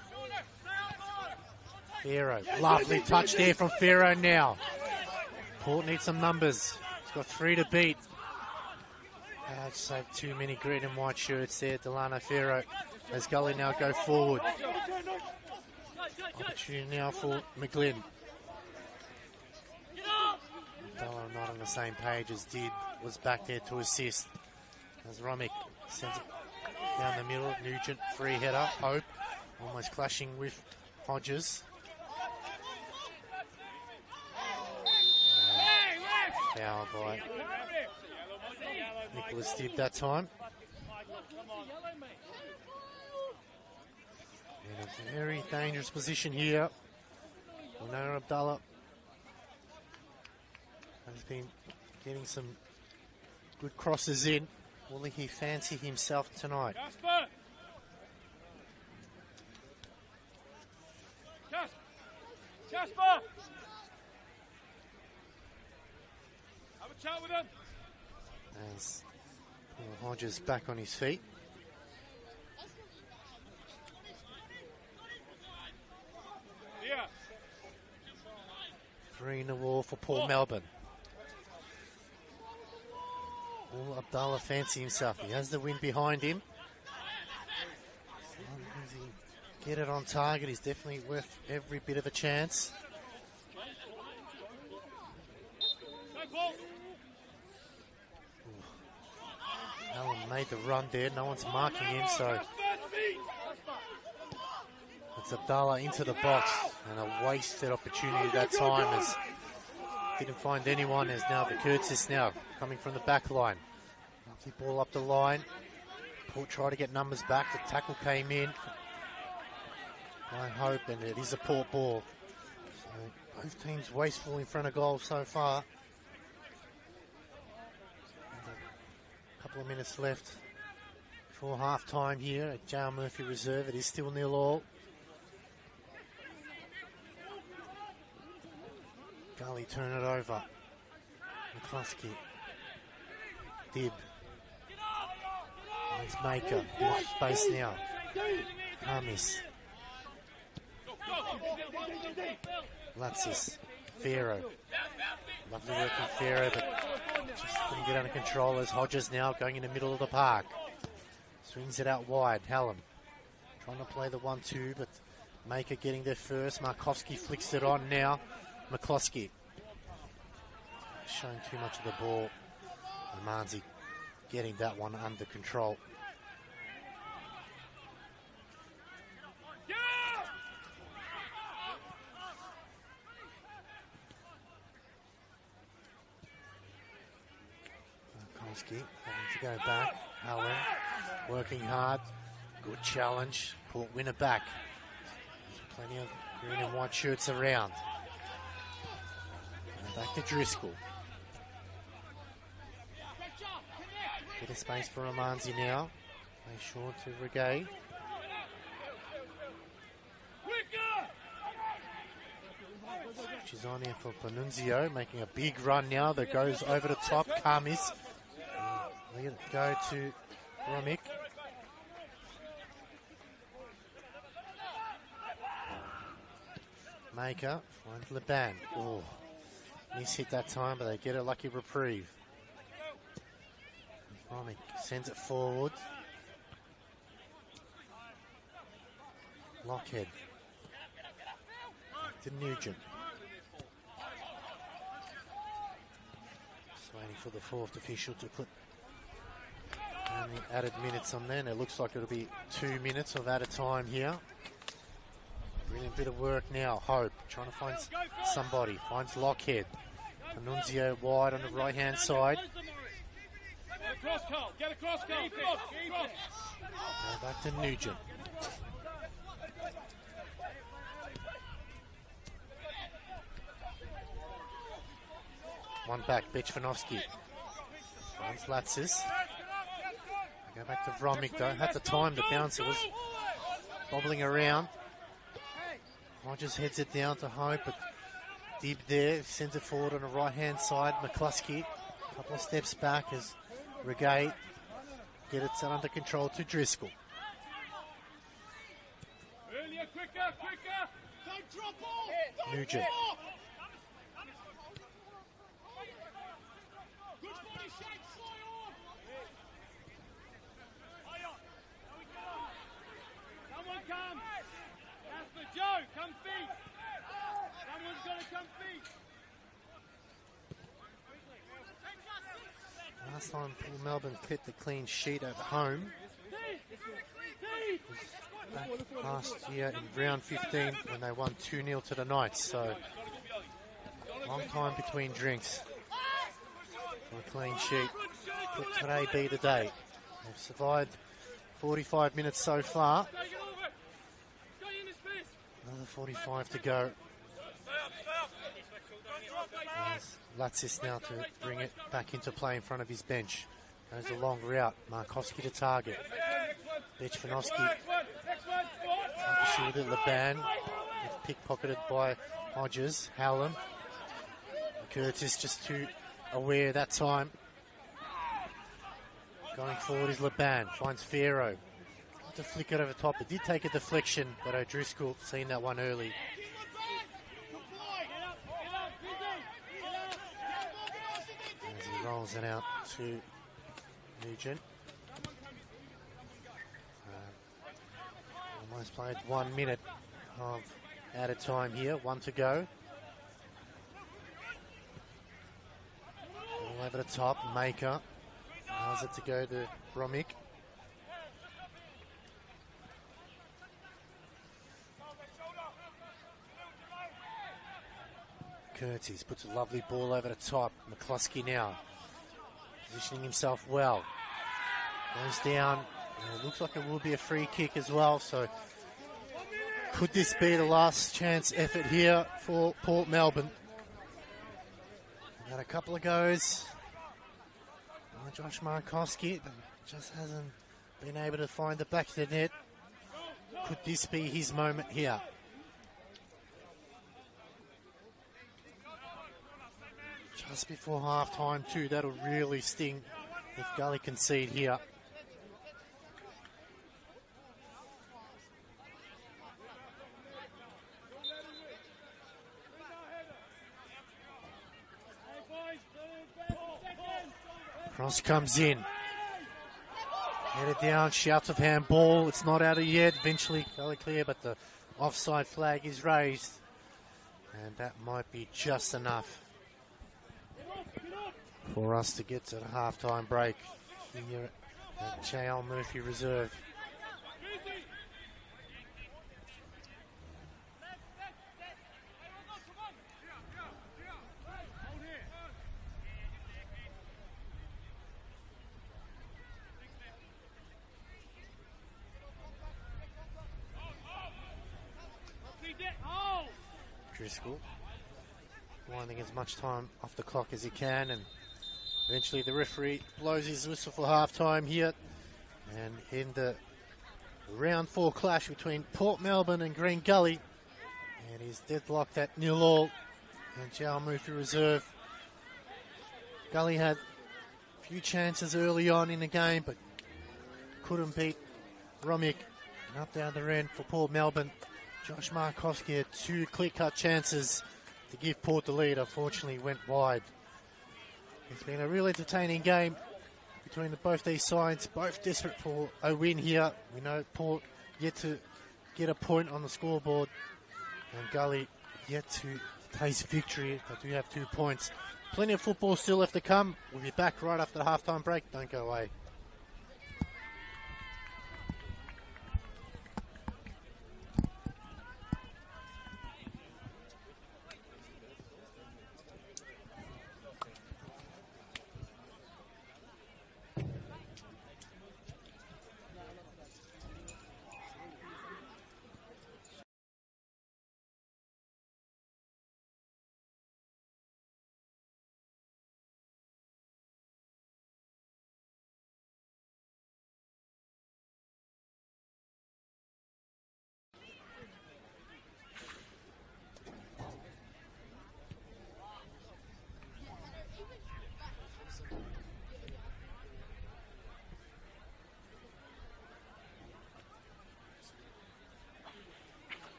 Pharaoh, lovely touch there from Pharaoh now. Port needs some numbers. He's got 3 to beat. Just saved too many green and white shirts there. Delano Pharaoh as Gully now go forward. Opportunity now for McGlynn. Dollar not on the same page as Did. Was back there to assist. As Romick sends it down the middle. Nugent, free header. Hope almost clashing with Hodges. Foul by Nicholas Dib that time. In a very dangerous position here. Winona Abdallah has been getting some good crosses in. Will he fancy himself tonight? Jasper! Jasper! Have a chat with him. As Paul Hodges back on his feet. Yeah. 3 in the wall for Paul Melbourne. Will Abdallah fancy himself? He has the wind behind him. As long as he get it on target, he's definitely worth every bit of a chance. Allen made the run there. No one's marking him, so it's Abdallah into the box, and a wasted opportunity that time as didn't find anyone. As now the Curtis now coming from the back line. Lovely ball up the line. Port tried to get numbers back. The tackle came in. I hope, and it is a Port ball. So both teams wasteful in front of goal so far. A couple of minutes left before half time here at J.R. Murphy Reserve. It is still 0-0. Gully turn it over. McCluskey. Dib. It's Maker. Space now. Hamis. Latsis. Pharaoh. Lovely work from Pharaoh, but just couldn't get under control as Hodges now going in the middle of the park. Swings it out wide. Hallam trying to play the 1-2, but Maker getting there first. Markovsky flicks it on now. McCluskey showing too much of the ball. Manzi getting that one under control. Markovsky having to go back. Allen working hard. Good challenge. Port winner back. There's plenty of green and white shirts around. And back to Driscoll. Bit of space for Romanzi now. Play short to Regay. She's on here for Panunzio, making a big run now that goes over the top. Kamis. Let it go to Romick. Maker finds Leban. Oh, miss hit that time, but they get a lucky reprieve. Romick sends it forward. Lockhead. To Nugent. Just waiting for the fourth official to put the added minutes on there. And it looks like it'll be 2 minutes of added time here. Brilliant bit of work now. Hope trying to find somebody. Finds Lockhead. Annunzio wide on the right-hand side. Get across, Carl. Get across, Carl. Go back to Nugent. One back, Bechvanovsky. Finds Latsis. Go back to Vromick though. Had the time to bounce. It was bobbling around. Rogers heads it down to Hope, but Dib there sends it forward on the right-hand side. McCluskey, a couple of steps back as Regay get it under control to Driscoll. Earlier, quicker, quicker. Don't drop off. Nugent. Good body shape, fly on. Someone come. That's for Joe. Come feet. Someone's got to come feet. Last time Port Melbourne kept the clean sheet at home. Back last year in round 15 when they won 2-0 to the Knights. So, long time between drinks for a clean sheet. Could today be the day? They've survived 45 minutes so far. Another 45 to go. Latsis now to bring it back into play in front of his bench. Goes a long route. Markowski to target. Bechvanovsky. Shoot at Leban. Gets pickpocketed by Hodges. Howland. Curtis just too aware that time. Going forward is Leban. Finds Fierro. To flick it over top. It did take a deflection, but O'Driscoll seen that one early. As he rolls it out to Nugent. Almost played 1 minute of added time here. 1 to go. All over the top. Maker allows it to go to Romick. Curtis puts a lovely ball over the top. McCluskey now positioning himself well. Goes down. And it looks like it will be a free kick as well. So could this be the last chance effort here for Port Melbourne? Had a couple of goes. Josh Markowski just hasn't been able to find the back of the net. Could this be his moment here? Just before half-time too, that'll really sting if Gully concede here. Cross comes in. Headed down, shouts of handball. It's not out of yet. Eventually, Gully clear, but the offside flag is raised. And that might be just enough for us to get to the half-time break here at J.L. Murphy Reserve. school, winding as much time off the clock as he can, and eventually the referee blows his whistle for half-time here. And in the round 4 clash between Port Melbourne and Green Gully, and he's deadlocked at 0-0, and Joe moved to reserve. Gully had a few chances early on in the game, but couldn't beat Romick. And up the other end for Port Melbourne, Josh Markowski had 2 clear-cut chances to give Port the lead. Unfortunately, went wide. It's been a real entertaining game between both these sides, both desperate for a win here. We know Port yet to get a point on the scoreboard, and Gully yet to taste victory. They do have 2 points. Plenty of football still left to come. We'll be back right after the halftime break. Don't go away.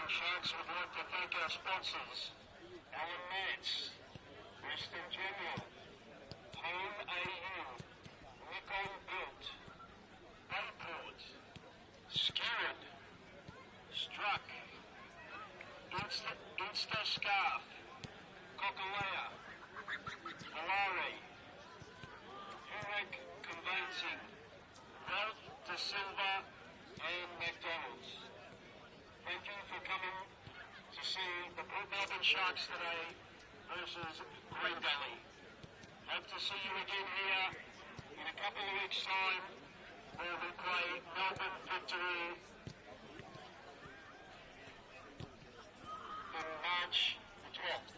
Sharks would like to thank our sponsors, Alan Mance, Western General, Home AU, Nikon Built, Bayport, Skirrid, Struck, Insta Scarf, Kokalea, Valari, Hurek Conveyancing, Ralph De Silva, and McDonald's. Thank you for coming to see the Port Melbourne Sharks today versus Green Gully. Hope to see you again here in a couple of weeks' time where we play Melbourne Victory on March the 12th.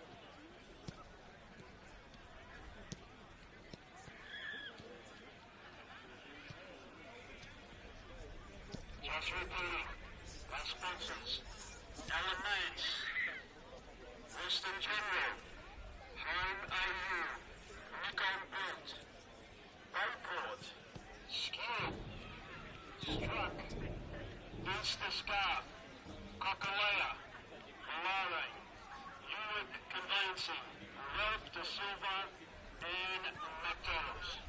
Just repeating. Our sponsors, Alan Mance, Western General, Home AU, Nikon Built, Bayport, Skewed. Struck. Against the scarf. Kokalea. Malare. Uric Conveyancing. Ralph De Silva and McDonald's.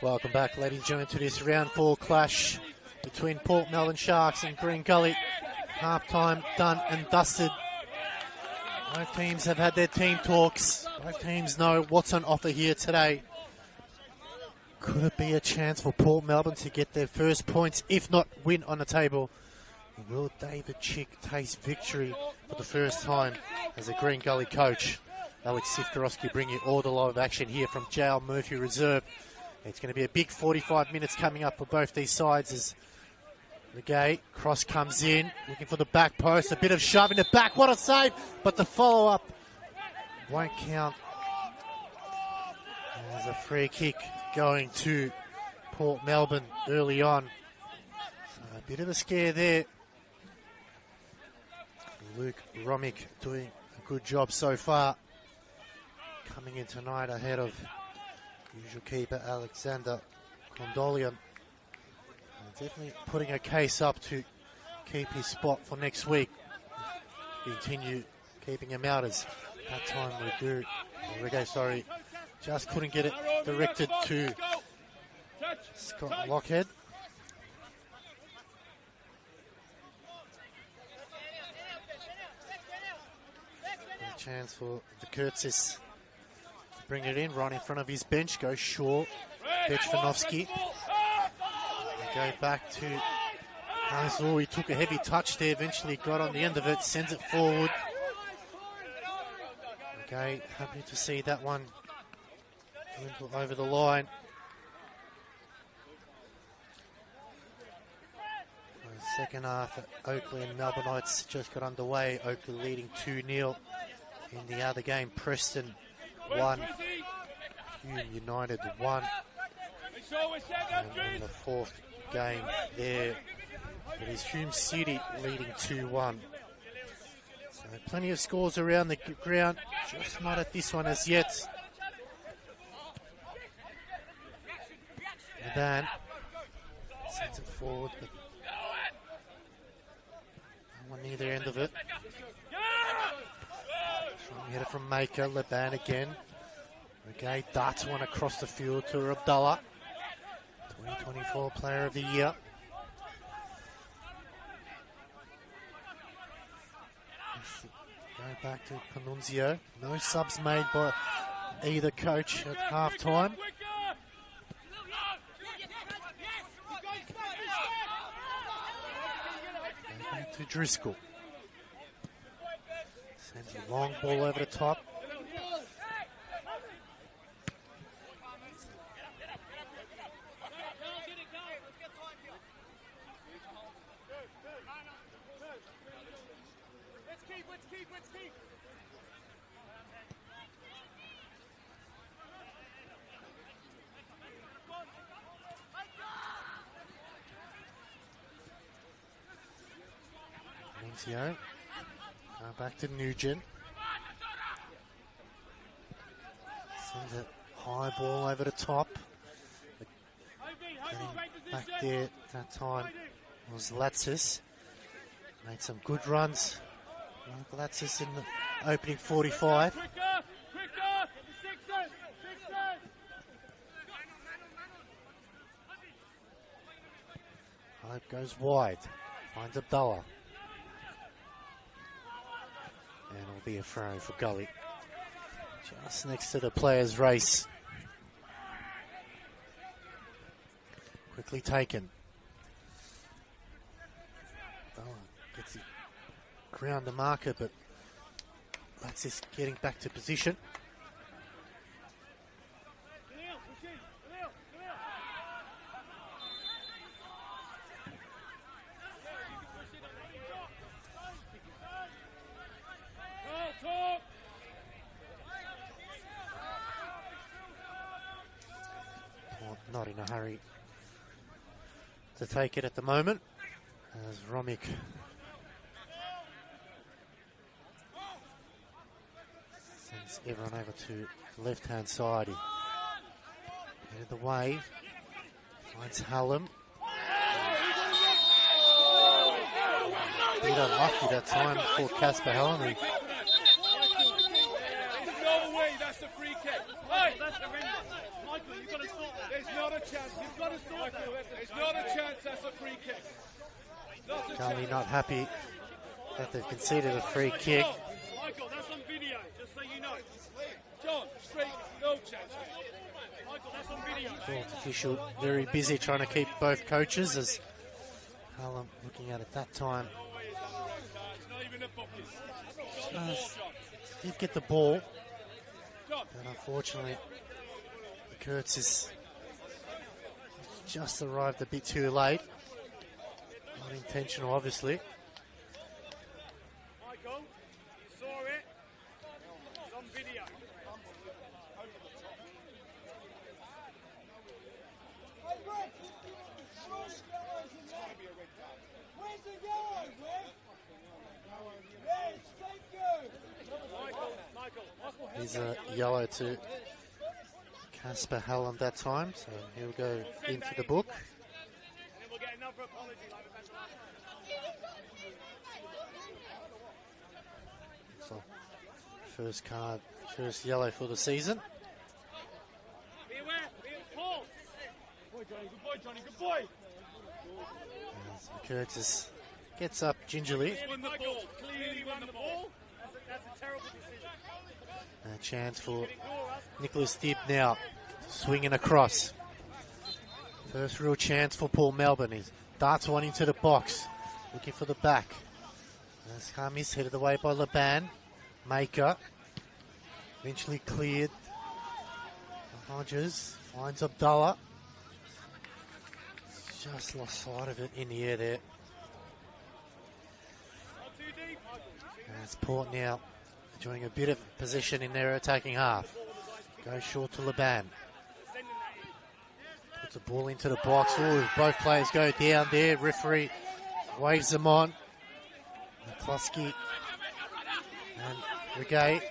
Welcome back, ladies and gentlemen, to this round 4 clash between Port Melbourne Sharks and Green Gully. Half-time done and dusted. Both teams have had their team talks. Both teams know what's on offer here today. Could it be a chance for Port Melbourne to get their first points, if not win on the table? Will David Chick taste victory for the first time as a Green Gully coach? Alex Sifkarowski bringing you all the live action here from J.L. Murphy Reserve. It's going to be a big 45 minutes coming up for both these sides as the gate cross comes in, looking for the back post, a bit of shove in the back, what a save, but the follow-up won't count. There's a free kick going to Port Melbourne early on. So a bit of a scare there. Luke Romick doing a good job so far. Coming in tonight ahead of usual keeper Alexander Condolian. Definitely putting a case up to keep his spot for next week. Continue keeping him out as that time just couldn't get it directed to Scott Lockhead. A chance for the Kurtzis to bring it in right in front of his bench. Goes short. Bechvanovsky. Go back to Mazur. He took a heavy touch there. Eventually got on the end of it. Sends it forward. Okay, happy to see that one over the line. The second half at Oakley and Melbourneites just got underway. Oakley leading 2-0 in the other game. Preston 1, Hume United 1. And in the fourth game there, it is Hume City leading 2-1. So plenty of scores around the ground, just not at this one as yet. Madan sends it forward, but no one near the end of it. Trying to hit it from Maker, Leban again. Okay, darts one across the field to Abdullah. 2024 Player of the Year. Go back to Panunzio. No subs made by either coach at half time. Go back to Driscoll. Sends a long ball over the top. Let's keep. Nunzio. Back to Nugent. Sends a high ball over the top. Getting back there that time was Latsis. Made some good runs. Latsis in the opening 45. Hope goes wide. Finds Abdullah. And it'll be a throw for Gully. Just next to the players' race. Quickly taken. Abdullah gets it around the marker, but that's just getting back to position. Not in a hurry to take it at the moment, as Romick sends everyone over to the left-hand side. Out of the way, finds Hallam. Bit unlucky that time for Casper Hallam. There's no way that's a free kick. Hey! Michael, you've got to sort that. There's not a chance. You've got to sort that. There's not a chance that's a free kick. Gully not happy that they've conceded a free kick. Michael, that's on video, just so you know. John, straight, no chance. Michael, that's on video. Fourth official very busy trying to keep both coaches, as Hallam looking at it that time. It's not even a bucket. Did get the ball, but unfortunately the Kurtzis just arrived a bit too late. Not intentional, obviously. Michael, you saw it. It's on video. He's a yellow to Casper Hallam that time, so he'll go into the book. And then we'll get another apology like So first card, first yellow for the season. Johnny. Good boy, Johnny. Good boy. As Curtis gets up gingerly. Won the ball. Clearly won the ball. That's a terrible decision. A chance for Nicholas Dibb now. Swinging across. First real chance for Paul Melbourne. He darts one into the box. Looking for the back. As Hamis headed away by Laban. Maker. Eventually cleared. Hodges finds Abdullah. Just lost sight of it in the air there. As Port now enjoying a bit of possession in their attacking half. Goes short to Laban. Puts the ball into the box. Ooh, both players go down there. Referee waves them on. McCluskey and Regay.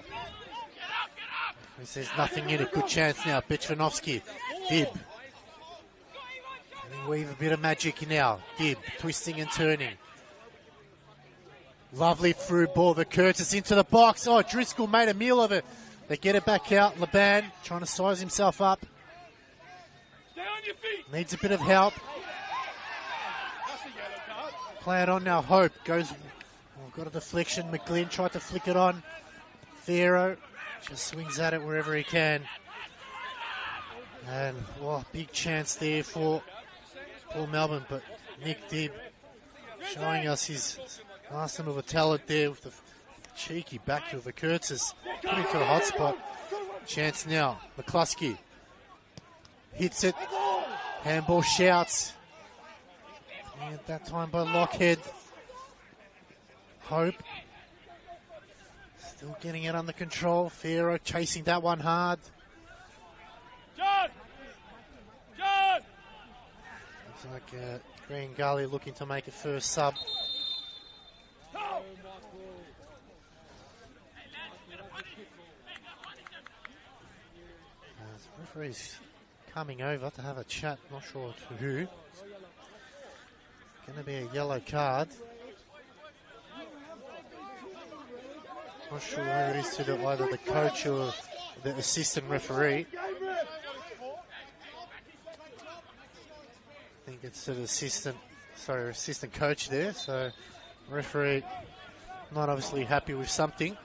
He says nothing in it. Good chance now. Bechvanovsky. Dibb. And he weave a bit of magic now. Dibb twisting and turning. Lovely through ball. The Curtis into the box. Oh, Driscoll made a meal of it. They get it back out. Laban trying to size himself up. Stay on your feet. Needs a bit of help. That's a yellow card. Play it on now. Hope goes. Oh, got a deflection. McGlynn tried to flick it on. Pharaoh just swings at it wherever he can. And big chance there for Paul Melbourne. But Nick Dibb showing us his arsenal of a talent there with the cheeky back to the Curtis. Put him to the hot spot. Chance now. McCluskey hits it. Handball shouts. And at that time by Lockhead. Hope. Still getting it under control. Pharaoh chasing that one hard. John! John! Looks like Green Gully looking to make a first sub. Referee's coming over to have a chat, not sure to who. It's going to be a yellow card. Not sure who it is to either the coach or the assistant referee. I think it's to the assistant coach there. So referee not obviously happy with something.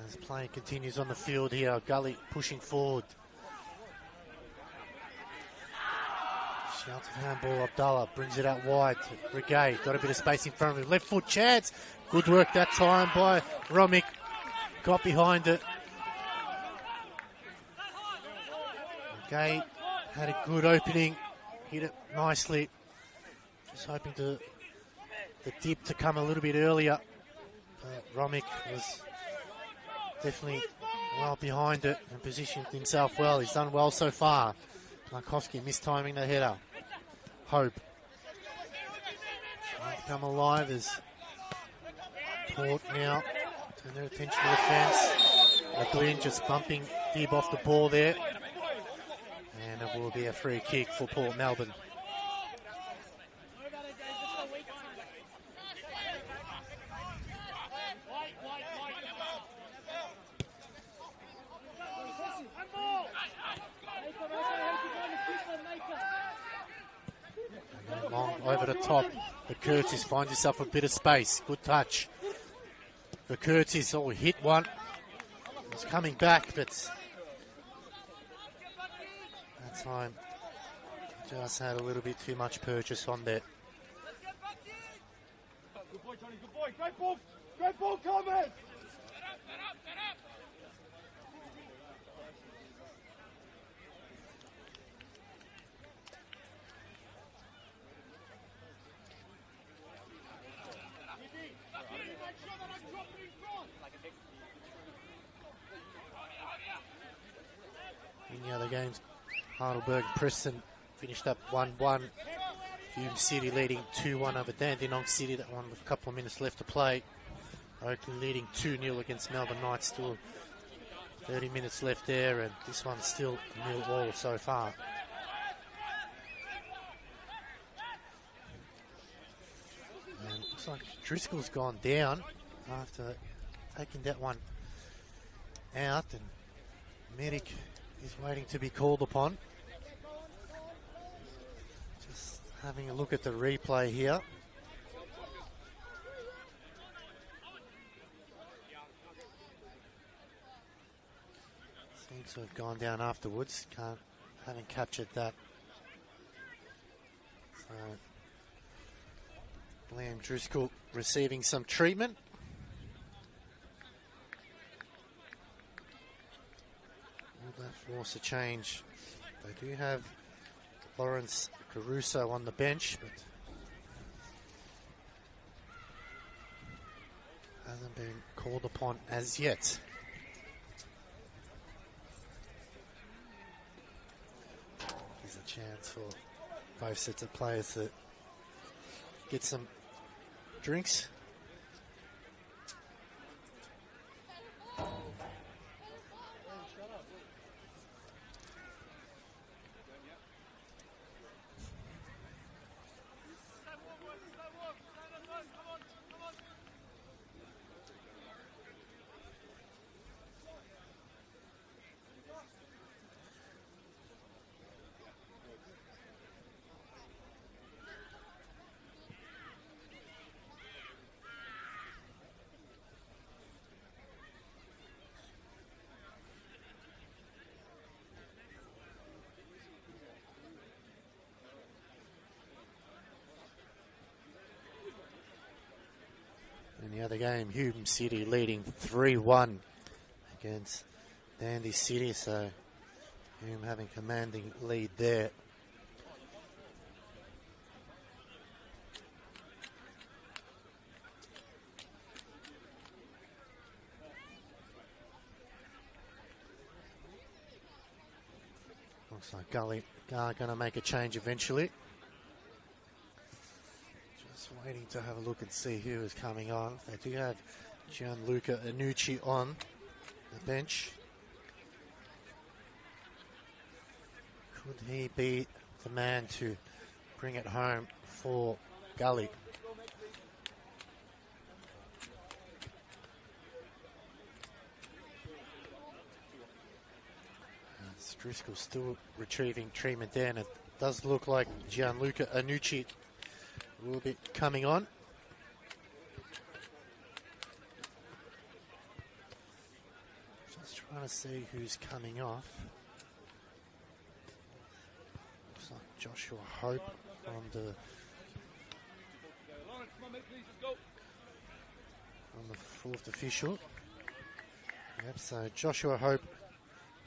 As play continues on the field here, Gully pushing forward. Shouts of handball, Abdullah brings it out wide to Regay. Got a bit of space in front of him. Left foot chance. Good work that time by Romick. Got behind it. Regay had a good opening. Hit it nicely. Just hoping the dip to come a little bit earlier. Romick was definitely well behind it and positioned himself well. He's done well so far. Markovsky mistiming the header. Hope trying to come alive as Port now turn their attention to the fence. McGlynn just bumping Dibb off the ball there. And it will be a free kick for Port Melbourne. Long over the top. The Curtis finds himself a bit of space. Good touch. The Curtis hit one. He's coming back, but that time just had a little bit too much purchase on there. Good boy, Johnny. Good boy. Great ball. Great ball coming. In the other games, Heidelberg Preston finished up 1-1. Hume City leading 2-1 over Dandenong City. That one with a couple of minutes left to play. Oakland leading 2-0 against Melbourne Knights. Still 30 minutes left there, and this one's still 0-0 so far. And looks like Driscoll's gone down after taking that one out, and Medic He's waiting to be called upon. Just having a look at the replay here. Seems to have gone down afterwards. Haven't captured that. So Liam Driscoll receiving some treatment. Will that force a change? They do have Lawrence Caruso on the bench, but hasn't been called upon as yet. There's a chance for both sets of players to get some drinks. In the other game, Hume City leading 3-1 against Dandy City, so Hume having commanding lead there. Looks like Gully are going to make a change eventually. Just waiting to have a look and see who is coming on. They do have Gianluca Annucci on the bench. Could he be the man to bring it home for Gully? Driscoll still retrieving treatment there, and it does look like Gianluca Annucci will be coming on. Just trying to see who's coming off. Looks like Joshua Hope on the fourth official. Yep, so Joshua Hope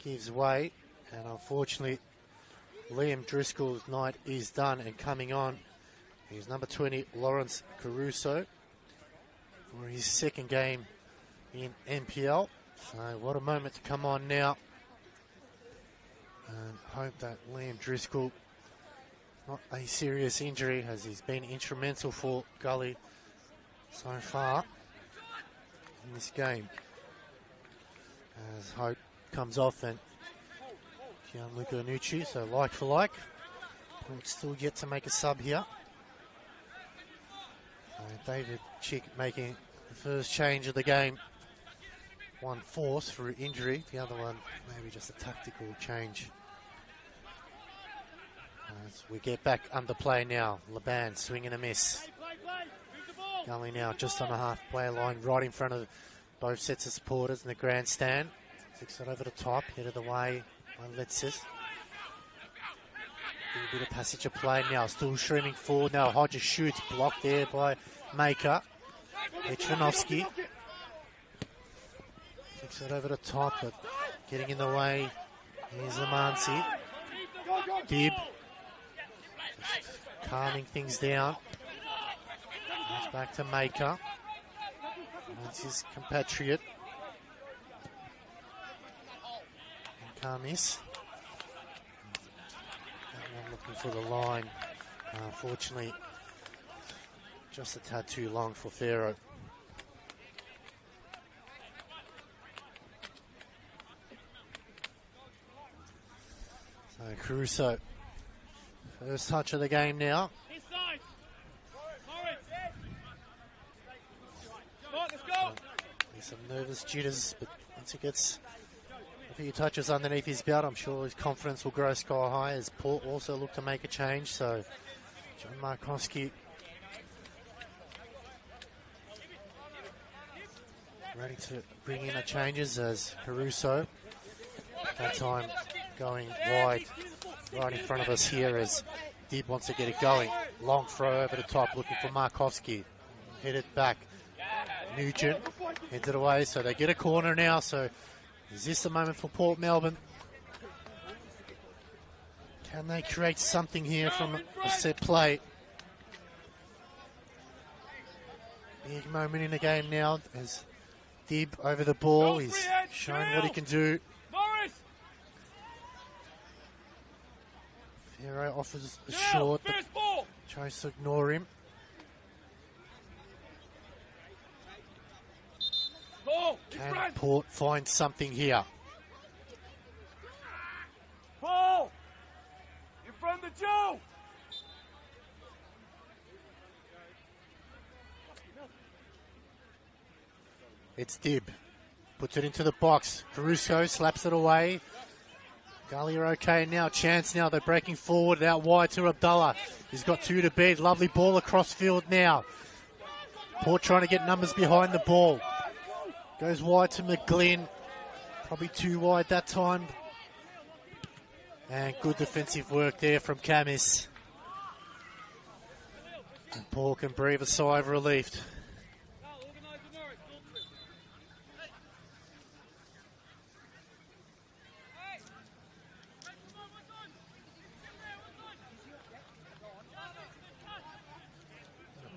gives way. And unfortunately, Liam Driscoll's night is done, and coming on is number 20, Lawrence Caruso, for his second game in NPL. So what a moment to come on now. And hope that Liam Driscoll, not a serious injury, as he's been instrumental for Gully so far in this game. As Hope comes off and Gianluca Annucci, so like for like. But still yet to make a sub here. So David Chick making the first change of the game. One forced through injury, the other one maybe just a tactical change. As we get back under play now, Laban swing and a miss. Gully now just on the halfway line, right in front of both sets of supporters in the grandstand. Flicks it over the top, headed away. Let's a bit of passage of play now, still streaming forward now. Hodges shoots, blocked there by Maker. Petrovsky takes it over the top, but getting in the way is Amansi. Dib just calming things down. Goes back to Maker. That's his compatriot. Can't miss. That one looking for the line. Unfortunately, just a tad too long for Pharaoh. So Caruso, first touch of the game now. There's some nervous jitters, but once he gets few touches underneath his belt. I'm sure his confidence will grow sky high as Port also look to make a change. So John Markowski ready to bring in the changes as Caruso, that time going wide right in front of us here as Dib wants to get it going. Long throw over the top looking for Markowski. Headed back. Nugent heads it away, so they get a corner now. So is this the moment for Port Melbourne? Can they create something here from a set play? Big moment in the game now as Dib over the ball. He's showing what he can do. Ferro offers a short, but tries to ignore him. Can Port find something here? Paul! In front of Joe! It's Dib. Puts it into the box. Caruso slaps it away. Gully are okay now. Chance now. They're breaking forward out wide to Abdullah. He's got two to bed. Lovely ball across field now. Port trying to get numbers behind the ball. Goes wide to McGlynn. Probably too wide that time. And good defensive work there from Camis. And Port can breathe a sigh of relief.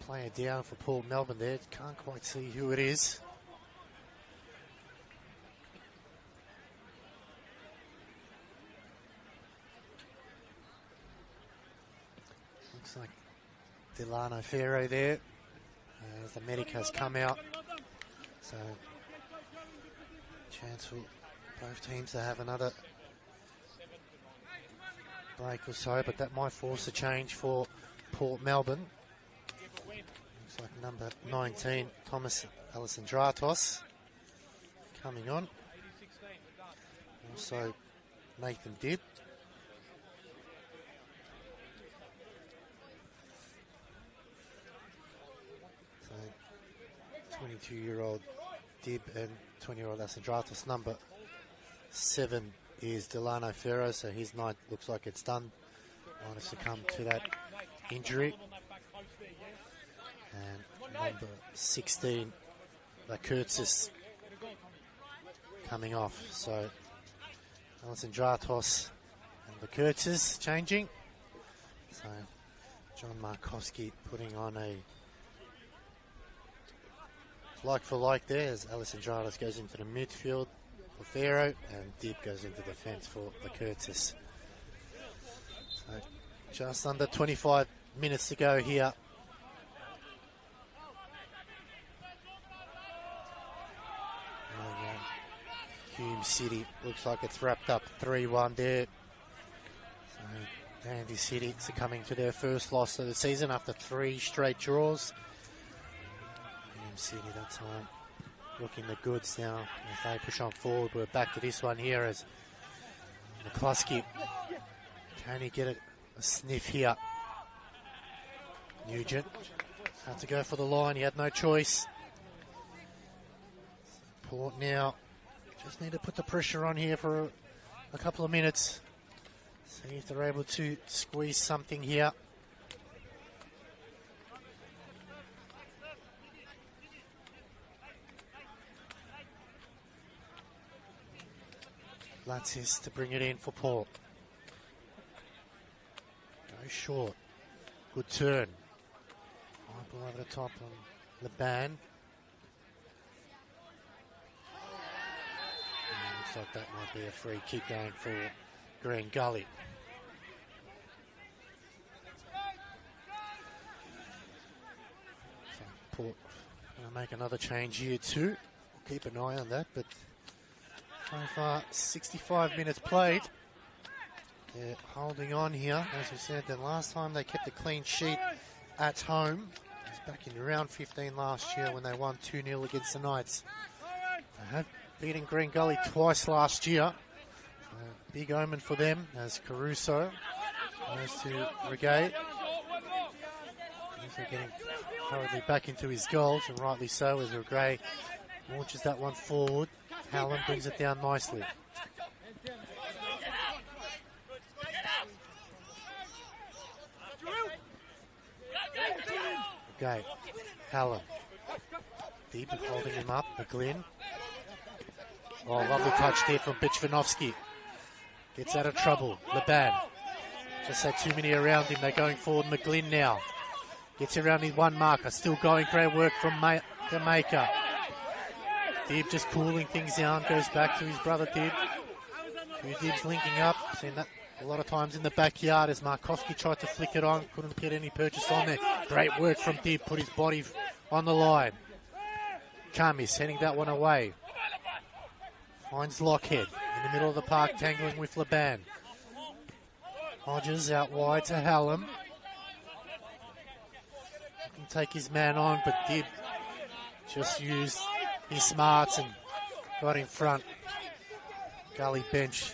Player down for Port Melbourne there. Can't quite see who it is. Looks like Delano Ferro there. As the medic has come out. So, chance for both teams to have another break or so, but that might force a change for Port Melbourne. Looks like number 19, Thomas Alessandratos, coming on. Also, Nathan Dib. So, 22-year-old Dib and 20-year-old Alessandratos. Number 7 is Delano Ferro, so his night looks like it's done. Might have succumbed to that injury. And number 16, Curtis, coming off. So Alessandratos and Curtis changing. So John Markowski putting on a like for like there as Alessandratos goes into the midfield for Ferro and Dib goes into defence for Curtis. So just under 25 minutes to go here. Hume City looks like it's wrapped up 3-1 there. So Dandy City succumbing to their first loss of the season after 3 straight draws. Hume City that time looking the goods now as they push on forward. We're back to this one here as McCluskey. Can he get a sniff here? Nugent had to go for the line. He had no choice. Port now just need to put the pressure on here for a couple of minutes. See if they're able to squeeze something here. Latis to bring it in for Port. Go short. Good turn. High ball over the top on Laban. Looks like that might be a free kick going for Green Gully. So Port going to make another change here too. We'll keep an eye on that, but so far 65 minutes played. They're holding on here. As we said, the last time they kept a clean sheet at home was back in round 15 last year when they won 2-0 against the Knights. They have beaten Green Gully twice last year. Big omen for them as Caruso goes to Regay. They're getting hurriedly back into his goals, and rightly so, as Regay launches that one forward. Hallam brings it down nicely. Regay, Hallam. Deep holding him up, McGlynn. Oh, lovely touch there from Bichvanovsky. Gets out of trouble. Laban. Just had too many around him. They're going forward. McGlynn now. Gets around his one marker. Still going. Great work from the maker. Dib just cooling things down. Goes back to his brother Dib. Two Dibs linking up. Seen that a lot of times in the backyard as Markowski tried to flick it on. Couldn't get any purchase on there. Great work from Dib. Put his body on the line. Kamis heading that one away. Finds Lockhead in the middle of the park, tangling with Laban. Hodges out wide to Hallam. Can take his man on, but Dib just used his smarts and got in front. Gully bench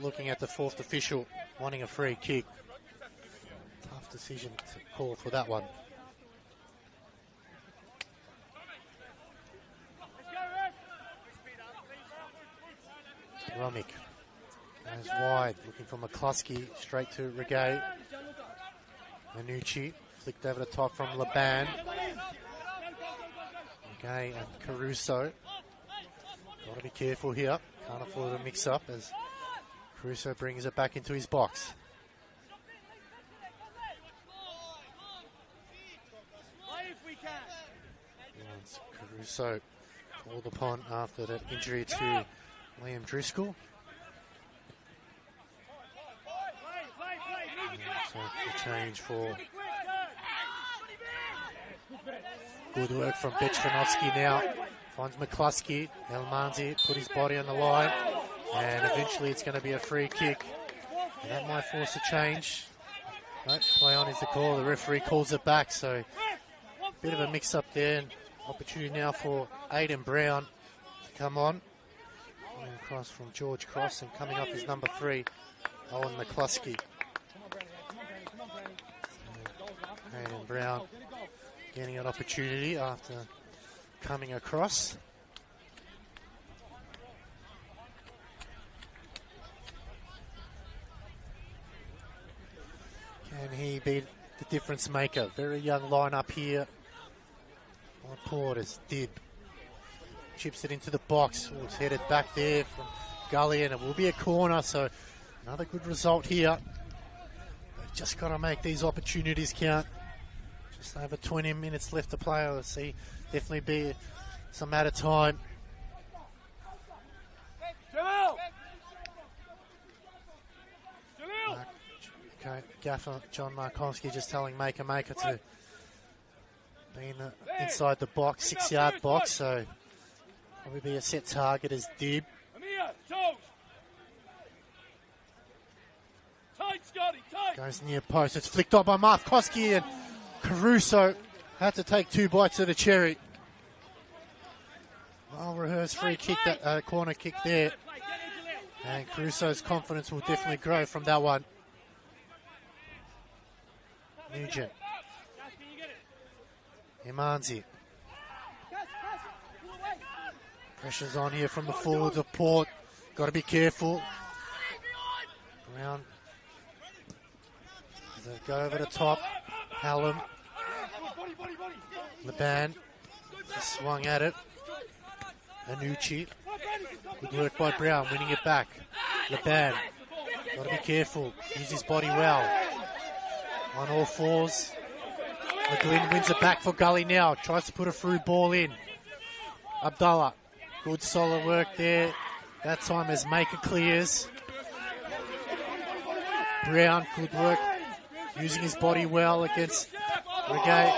looking at the fourth official, wanting a free kick. Tough decision to call for that one. Romick goes wide, looking for McCluskey, straight to Regay. Manucci flicked over the top from Laban. Regay and Caruso. Got to be careful here. Can't afford a mix-up as Caruso brings it back into his box. Once Caruso called upon after that injury to Liam Driscoll. So the change for good work from Bichvanovsky now. Finds McCluskey. Elmanzi put his body on the line. And eventually it's going to be a free kick. And that might force a change. No, play on is the call. The referee calls it back. So a bit of a mix-up there. And opportunity now for Aiden Brown to come on. Across from George Cross, and coming up is number 3, Owen McCluskey. Aiden Brown getting an opportunity after coming across. Can he be the difference maker? Very young lineup here. On Porter's Dib. Chips it into the box. Oh, it's headed back there from Gully, and it will be a corner, so another good result here. They've just got to make these opportunities count. Just over 20 minutes left to play. I'll see definitely be some out of time. Okay, Gaffer John Markowski just telling Maker to be inside the box, 6-yard box, so probably be a set target as Dib. Goes near post. It's flicked on by Markowski, and Caruso had to take 2 bites of the cherry. Well rehearsed free kick, that corner kick there. And Caruso's confidence will definitely grow from that one. Nugent. Imanzi. Pressure's on here from the forwards of Port. Got to be careful. Brown. They go over the top. Hallam. Laban. Just swung at it. Anucci. Good work by Brown, winning it back. Laban. Got to be careful. Use his body well. On all fours. McGlynn wins it back for Gully now. Tries to put a through ball in. Abdullah. Good solid work there. That time as Maker clears. Brown, good work. Using his body well against Regay.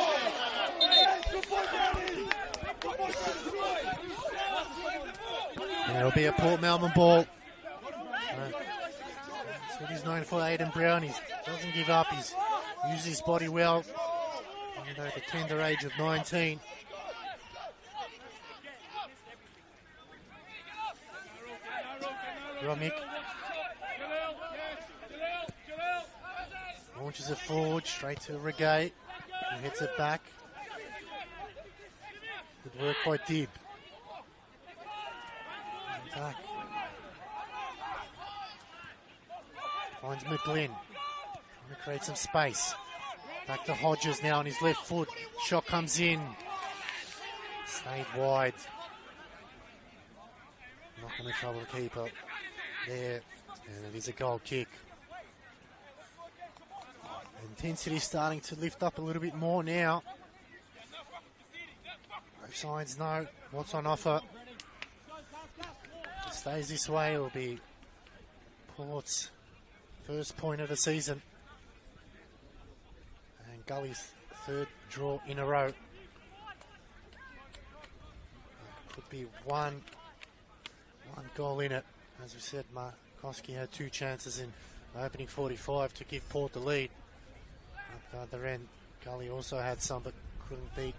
And it'll be a Port Melbourne ball. That's what he's known for, Aiden Brown. He doesn't give up. He's used his body well. Even though at the tender age of 19. Romick launches it forward, straight to Regay. He hits it back. Good work by Dib. Attack. Finds McGlynn. Trying to create some space. Back to Hodges now on his left foot. Shot comes in. Stayed wide. Not going to trouble the keeper there. And it is a goal kick. Intensity starting to lift up a little bit more now. Both sides know what's on offer. If it stays this way, it'll be Port's first point of the season. And Gully's third draw in a row. Could be one goal in it. As we said, Markoski had 2 chances in the opening 45 to give Port the lead. At the other end, Gully also had some, but couldn't beat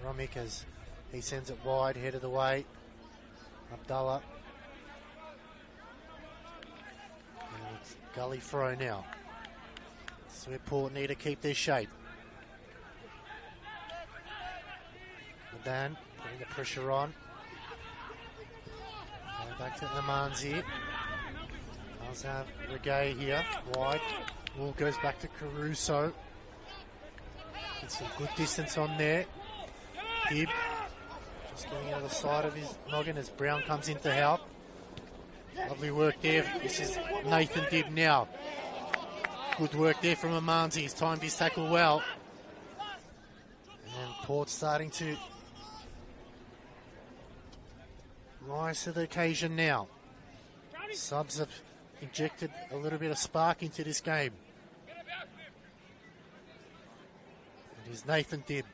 Romick as he sends it wide, headed away. Abdullah. And it's Gully throw now. So Port need to keep their shape. Madan putting the pressure on. Back to Amanzi. Does have Regay here, wide. Ball goes back to Caruso. Gets some good distance on there. Dib just getting out of the side of his noggin as Brown comes in to help. Lovely work there. This is Nathan Dib now. Good work there from Amanzi. He's timed his tackle well. And Port starting to rise to the occasion now. Subs have injected a little bit of spark into this game. It is Nathan Dib.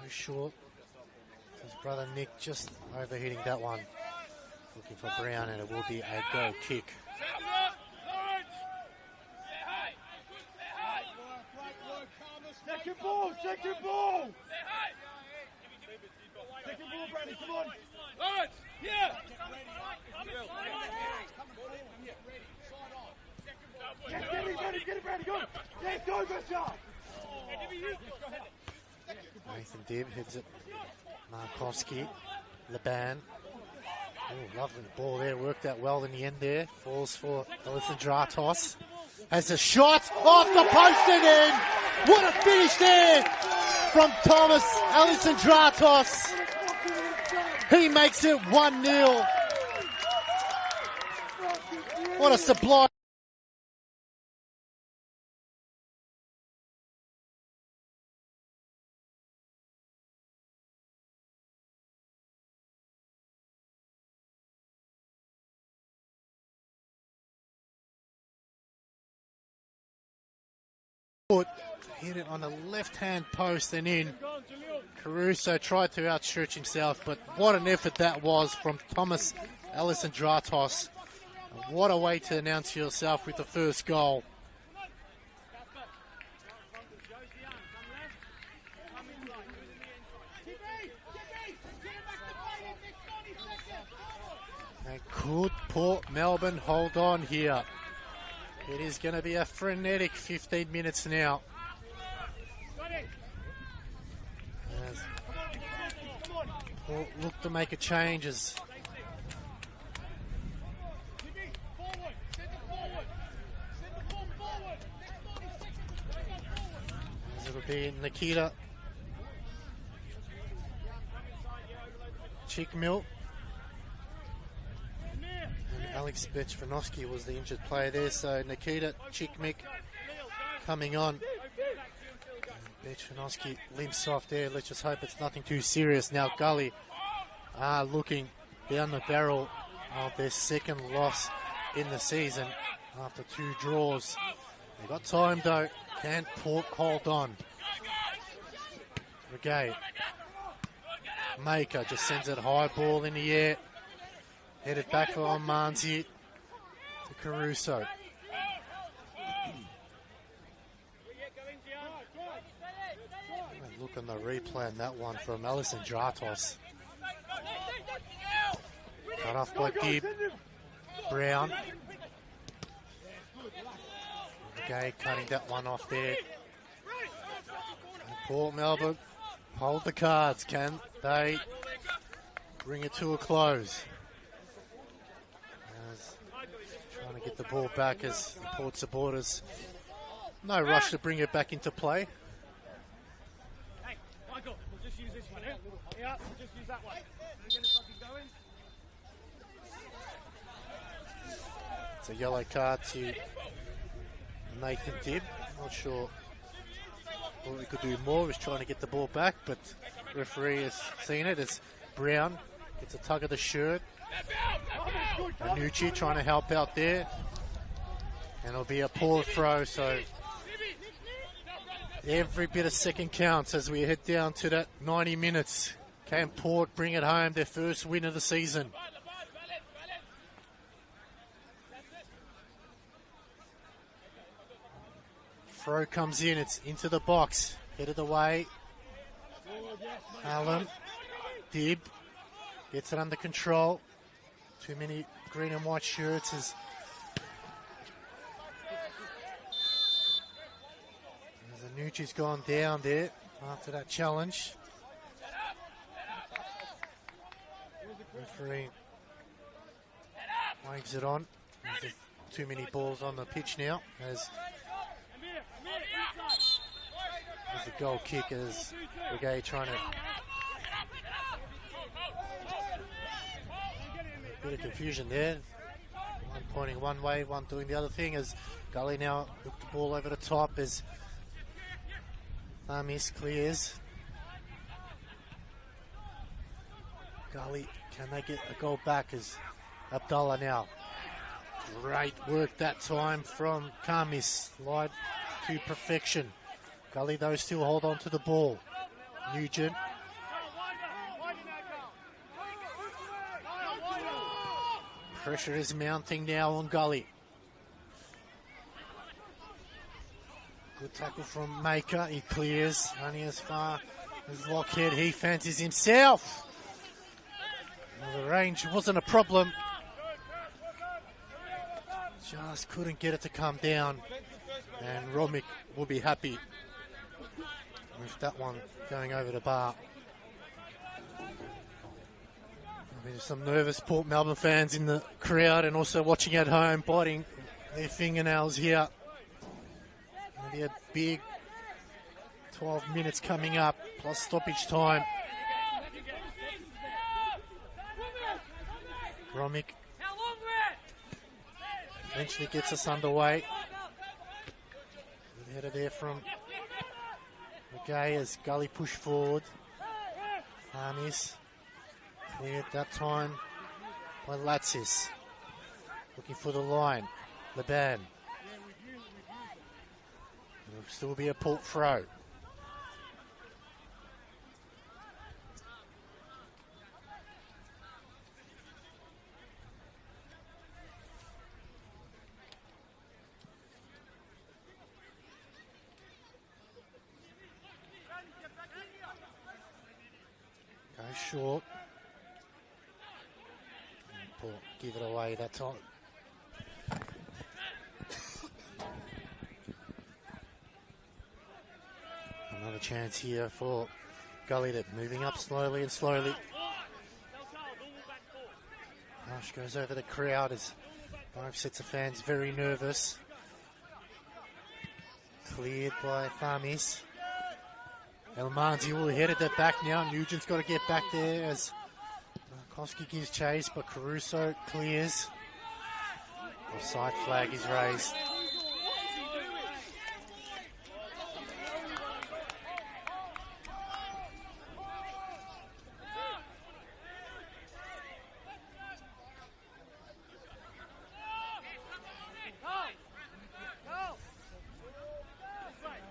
Goes short. His brother Nick just overhitting that one. Looking for Brown, and it will be a goal kick. Second ball, second ball! Second ball, Brady, come on! Lawrence, yeah! Get it, Brady, go! Yeah, go, Bishop! Nathan Dib hits it. Markoski, Laban. Oh, lovely ball there. Worked out well in the end there. Falls for Ellison Dratos. Has a shot off the post and in. What a finish there from Thomas Ellison Dratos. He makes it 1-0. What a sublime. Hit it on the left-hand post and in. Caruso tried to outstretch himself, but what an effort that was from Thomas Ellison Dratos. What a way to announce yourself with the first goal. And could Port Melbourne hold on here? It is going to be a frenetic 15 minutes now. As Port look to make a change as it'll be Nikita Chickmill. Alex Bechvanovsky was the injured player there, so Nikita Chickmick coming on. Bechvanovsky limps off there. Let's just hope it's nothing too serious. Now Gully are looking down the barrel of their second loss in the season after 2 draws. They've got time though. Can Port hold on? Regay. Maker just sends it high ball in the air. Headed back for Omanzi to Caruso. Look on the replay on that one from Ellison Dratos. Cut off by Dib. Brown. Okay, cutting that one off there. And Port Melbourne hold the cards. Can they bring it to a close? Trying to get the ball back as the Port supporters. No rush to bring it back into play. Hey, Michael, we'll just use this one, yeah? Yeah, we'll just use that one. Can we get it fucking going? It's a yellow card to Nathan Dibb. Not sure what we could do more. He's trying to get the ball back, but the referee has seen it. It's Brown gets a tug of the shirt. Anucci trying to help out there. And it'll be a poor throw, so every bit of second counts as we head down to that 90 minutes. Can Port bring it home, their first win of the season? Throw comes in, it's into the box, headed away. Allen, Dibb gets it under control. Too many green and white shirts as Anucci's gone down there after that challenge. Referee waves it on. There's too many balls on the pitch now as there's a goal kick as Regay trying to. A bit of confusion there. One pointing one way, one doing the other thing as Gully now looked the ball over the top as Thamis clears. Gully, can they get a goal back as Abdullah now? Great work that time from Kamis. Lied to perfection. Gully though still hold on to the ball. Nugent. Pressure is mounting now on Gully. Good tackle from Maker. He clears only as far as Lockhead. He fancies himself. Well, the range wasn't a problem. Just couldn't get it to come down. And Romick will be happy with that one going over the bar. There's some nervous Port Melbourne fans in the crowd and also watching at home, biting their fingernails here. Going to be a big 12 minutes coming up, plus stoppage time. Romick eventually gets us underway. Good header there from McGay as Gully push forward. Armies cleared that time by Latsis. Looking for the line. Leban. It'll still be a Port throw. Go short. Port give it away that time. Another chance here for Gully. They're moving up slowly and slowly. Rush goes over the crowd as both sets of fans very nervous. Cleared by Thamis. Elmanzi will head it back now. Nugent's got to get back there as Koski gives chase, but Caruso clears. Offside flag is raised.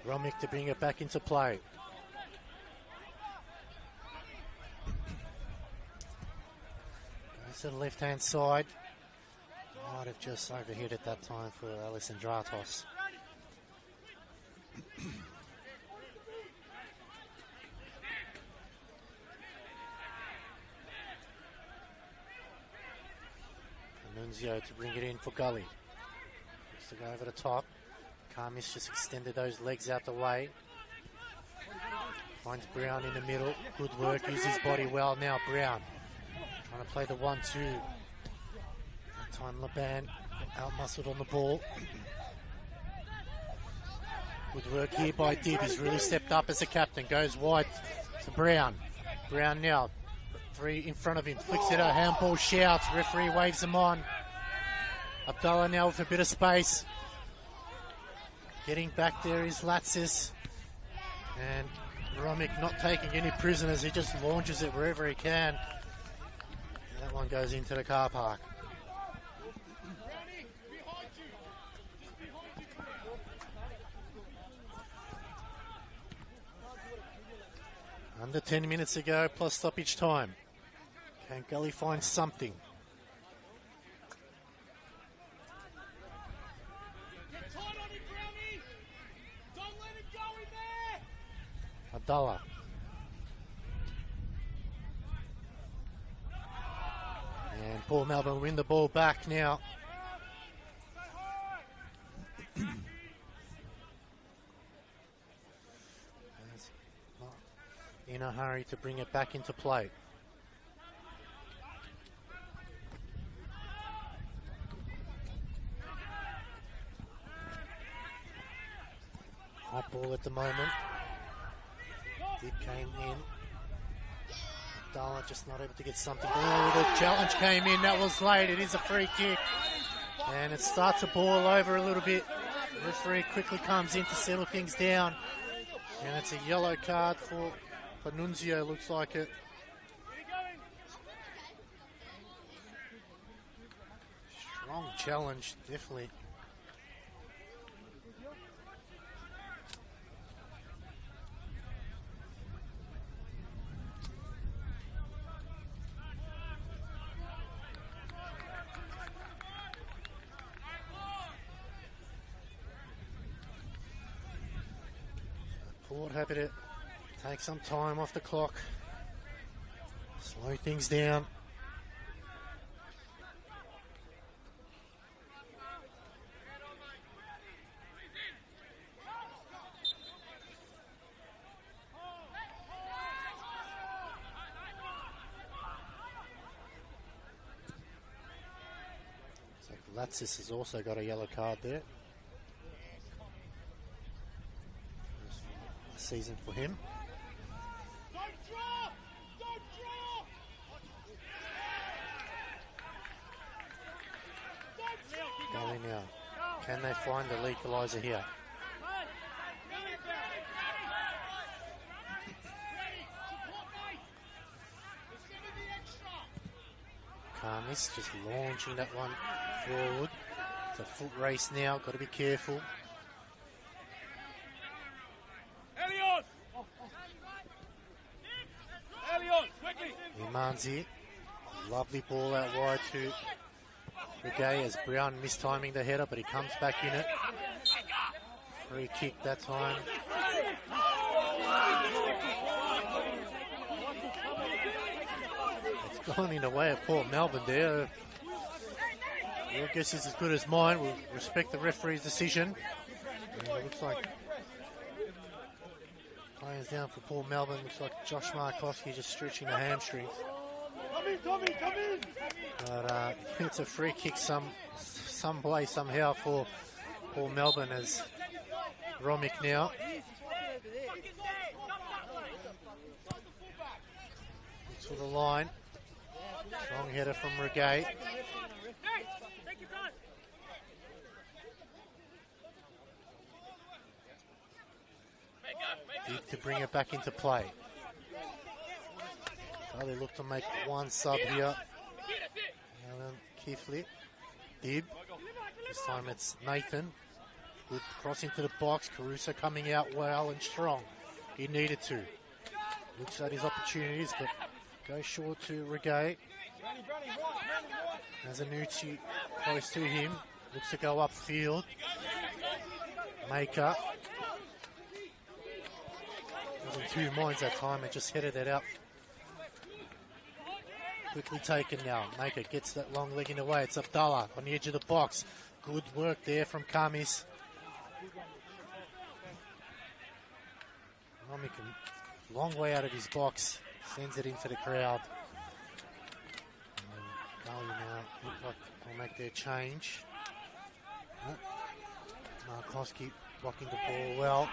Romick to bring it back into play. Goes to the left-hand side. Might have just overhit it that time for Alison Dratos. Nunzio to bring it in for Gully. Just to go over the top. Kamis just extended those legs out the way. Finds Brown in the middle. Good work, uses his body well now. Brown trying to play the 1-2. That time Laban out-muscled on the ball. Good work here by Dib. He's really stepped up as a captain. Goes wide to Brown. Brown now. 3 in front of him. Flicks it out. Handball shouts. Referee waves him on. Abdallah now with a bit of space. Getting back there is Latsis. And Romick not taking any prisoners. He just launches it wherever he can. That one goes into the car park. Under 10 minutes ago, plus stoppage time. Can Gully find something? Get tight on it, Brownie. Don't let it go in there. Abdallah. And Port Melbourne win the ball back now. In a hurry to bring it back into play. Hot ball at the moment. Dib came in. Abdallah just not able to get something. Oh, the challenge came in. That was late. It is a free kick. And it starts to boil over a little bit. The referee quickly comes in to settle things down. And it's a yellow card for Nunzio, looks like it. Strong challenge, definitely. Port happy to take some time off the clock, slow things down. So Latsis has also got a yellow card there. Season for him. Gully now. Can they find the equaliser here? Kamis just launching that one forward. It's a foot race now. Got to be careful. Imanzi, lovely ball out wide to Regay as Brown mistiming the header, but he comes back in it. Free kick that time. It's gone in the way of Port Melbourne there. Your guess is as good as mine. We'll respect the referee's decision. And it looks like players down for Port Melbourne. Looks like Josh Markowski just stretching the hamstrings. Come in. But it's a free kick some way, somehow for Port Melbourne as Romick now. To the line. Strong header from Regay. Deep to bring it back into play. They look to make one sub here. Alan Keithley. Dib. This time it's Nathan. Good cross into the box. Caruso coming out well and strong. He needed to. Looks at his opportunities, but goes short to Regay. Azanucci close to him. Looks to go upfield. Maker. Wasn't two minds that time. It just headed it out. Quickly taken now. Maker gets that long leg in the way. It's Abdallah on the edge of the box. Good work there from Kamis. Tomic, a long way out of his box, sends it into the crowd. Gully now look like they'll make their change. Markowski blocking the ball well.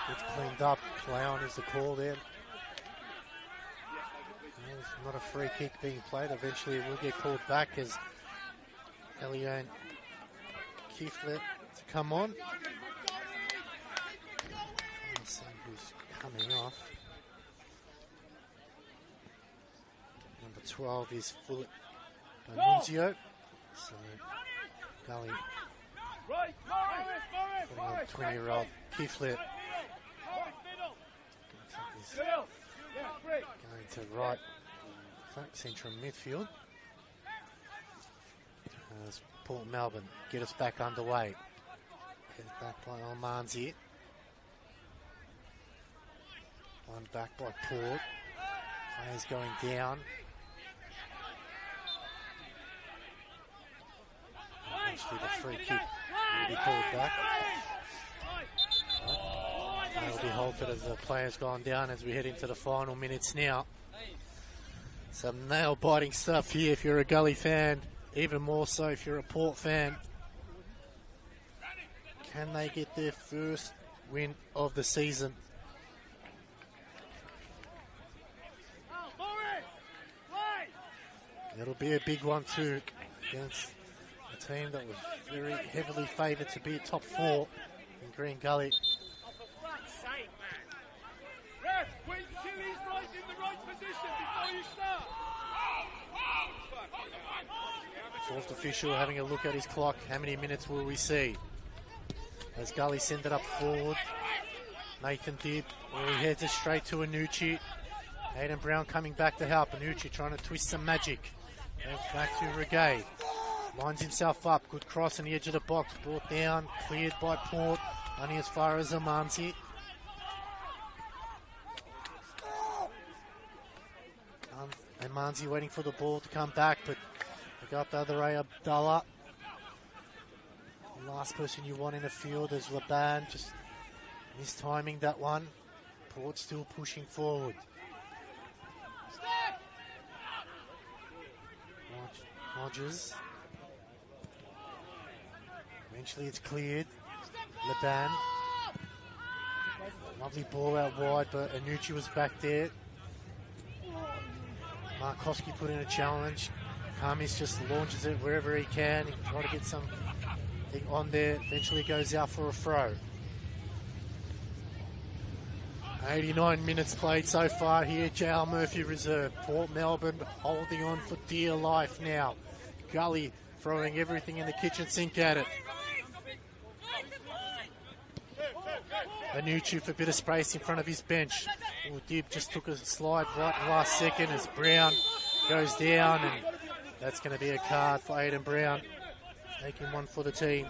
Gets cleaned up. Play on is the call there. There's not a free kick being played. Eventually it will get called back as Eliane Kiflet to come on. Let's see who's coming off. Number 12 is Fullet Nunzio. So Gully putting on 20-year-old Kiflet. Going to right central midfield. As Port Melbourne get us back underway. Get back by Almanzi. One back by Port. Players going down. Eventually the free kick will be called back. They'll be halted as the players gone down as we head into the final minutes now. Some nail-biting stuff here if you're a Gully fan, even more so if you're a Port fan. Can they get their first win of the season? It'll be a big one too against a team that was very heavily favoured to be a top 4 in Green Gully. Fourth official having a look at his clock. How many minutes will we see? As Gully send it up forward. Nathan Dibb, he heads it straight to Anucci. Hayden Brown coming back to help. Anucci trying to twist some magic. Goes back to Regay. Lines himself up. Good cross on the edge of the box. Brought down. Cleared by Port. Only as far as Amanzi. Amanzi waiting for the ball to come back, but they got the other way, Abdallah. The last person you want in the field is Laban. Just mistiming that one. Port still pushing forward. Rogers. Eventually it's cleared. Laban. Lovely ball out wide, but Anucci was back there. Markowski put in a challenge. Kamis just launches it wherever he can. He try to get something on there. Eventually goes out for a throw. 89 minutes played so far here. J.L. Murphy Reserve. Port Melbourne holding on for dear life now. Gully throwing everything in the kitchen sink at it. Anucci for a bit of space in front of his bench. Oh, Dibb just took a slide right in the last second as Brown goes down, and that's going to be a card for Aidan Brown. Taking one for the team.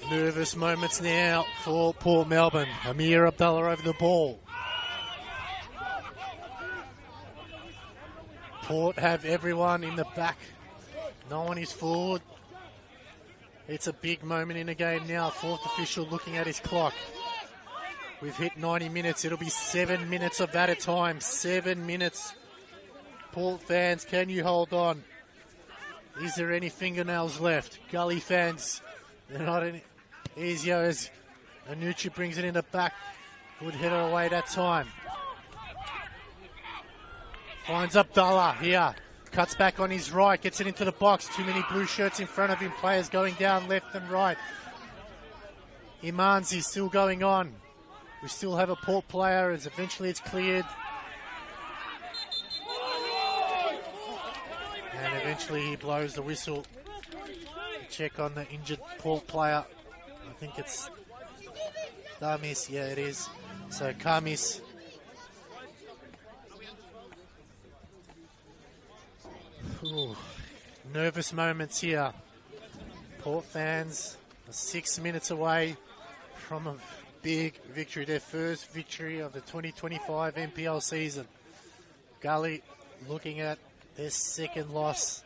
Nervous moments now for Port Melbourne. Amir Abdallah over the ball. Port have everyone in the back. No one is forward. It's a big moment in the game now. Fourth official looking at his clock. We've hit 90 minutes. It'll be 7 minutes of that at time. 7 minutes. Port fans, can you hold on? Is there any fingernails left? Gully fans, they're not any easier as Anucci brings it in the back. Good header away that time. Finds Abdallah here. Cuts back on his right. Gets it into the box. Too many blue shirts in front of him. Players going down left and right. Imanzi still going on. We still have a Port player as eventually it's cleared. And eventually he blows the whistle to check on the injured Port player. I think it's Kamis. Yeah, it is. So Kamis. Ooh, nervous moments here. Port fans are 6 minutes away from a big victory, their first victory of the 2025 NPL season. Gully looking at Their second loss.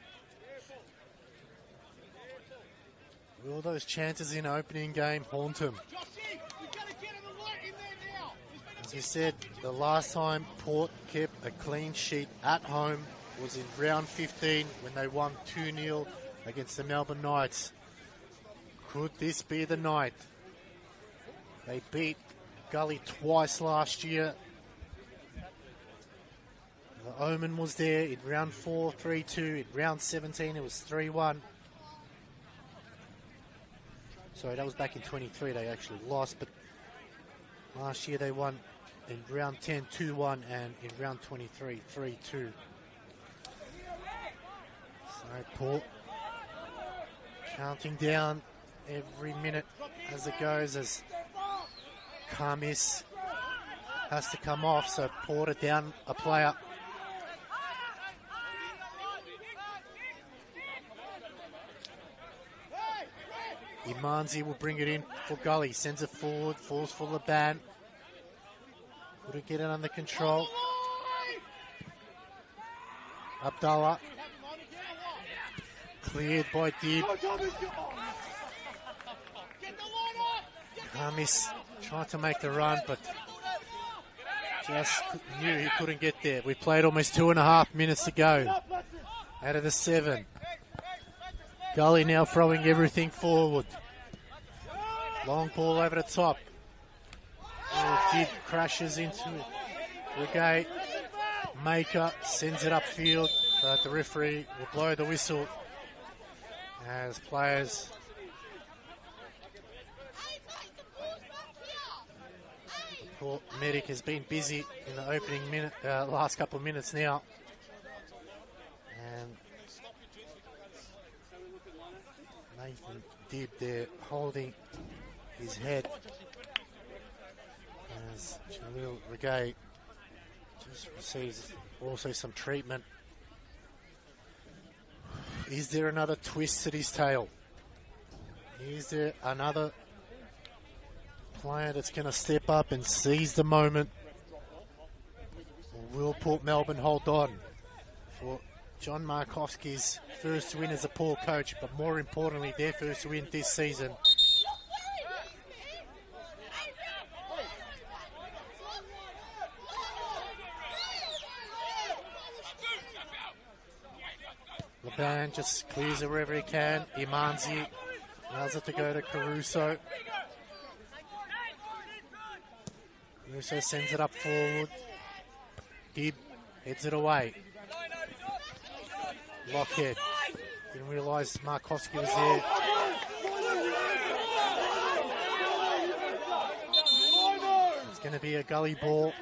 Will those chances in opening game haunt them? As we said, the last time Port kept a clean sheet at home was in round 15 when they won 2-0 against the Melbourne Knights. Could this be the night? They beat Gully twice last year. The omen was there in round 4, 3-2. In round 17, it was 3-1. Sorry, that was back in 23. They actually lost, but last year they won in round 10, 2-1, and in round 23, 3-2. So Port counting down every minute as it goes, as Kamis has to come off, so Port are down a player. Imanzi will bring it in for Gully, sends it forward, falls for Laban. Couldn't get it under control. Abdallah. Cleared by Dib. Kamis tried to make the run, but just knew he couldn't get there. We played almost 2.5 minutes to go out of the 7. Gully now throwing everything forward. Long ball over the top. Oh, Dib crashes into the gate. Maker sends it upfield, but the referee will blow the whistle as players Port Medic has been busy in the opening minute, last couple of minutes now. And Nathan Dib there holding his head as Jalil Regay just receives also some treatment. Is there another twist at his tail? Is there another player that's going to step up and seize the moment? Or will Port Melbourne hold on for John Markowski's first win as a Port coach, but more importantly, their first win this season? Laban just clears it wherever he can. Imanzi allows it to go to Caruso. Caruso sends it up forward. Dib heads it away. Lockhead. Didn't realise Markowski was there. It's going to be a Gully ball.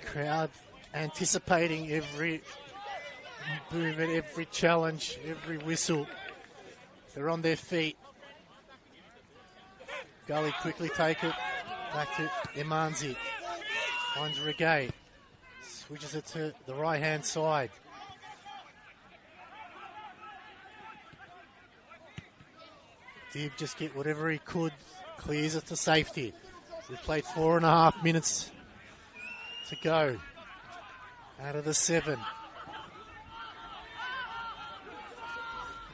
Crowd anticipating every movement, every challenge, every whistle. They're on their feet. Gully quickly take it back to Imanzi. Finds Regay. Switches it to the right-hand side. Dib just get whatever he could. Clears it to safety. We've played 4.5 minutes to go out of the 7.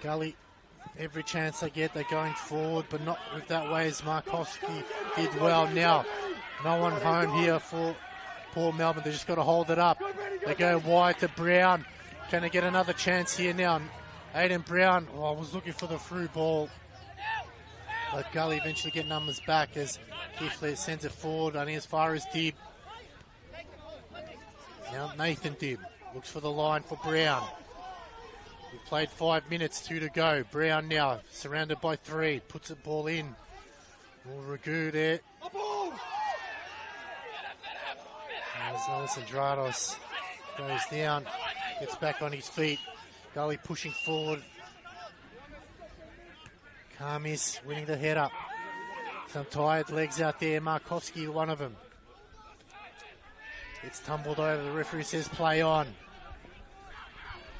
Gully, every chance they get, they're going forward, but not with that way as Markowski did well. Now, no one home here for Port Melbourne. They just got to hold it up. They go wide to Brown. Can they get another chance here now? Aiden Brown, I was looking for the through ball. But Gully eventually get numbers back as Kifler sends it forward, only as far as Dib. Now Nathan Dib looks for the line for Brown. We've played 5 minutes, 2 to go. Brown now surrounded by 3, puts the ball in. Ragu there. As Alessandrados goes down, gets back on his feet. Gully pushing forward. Kamis winning the head up. Some tired legs out there. Markowski, one of them. It's tumbled over. The referee says play on.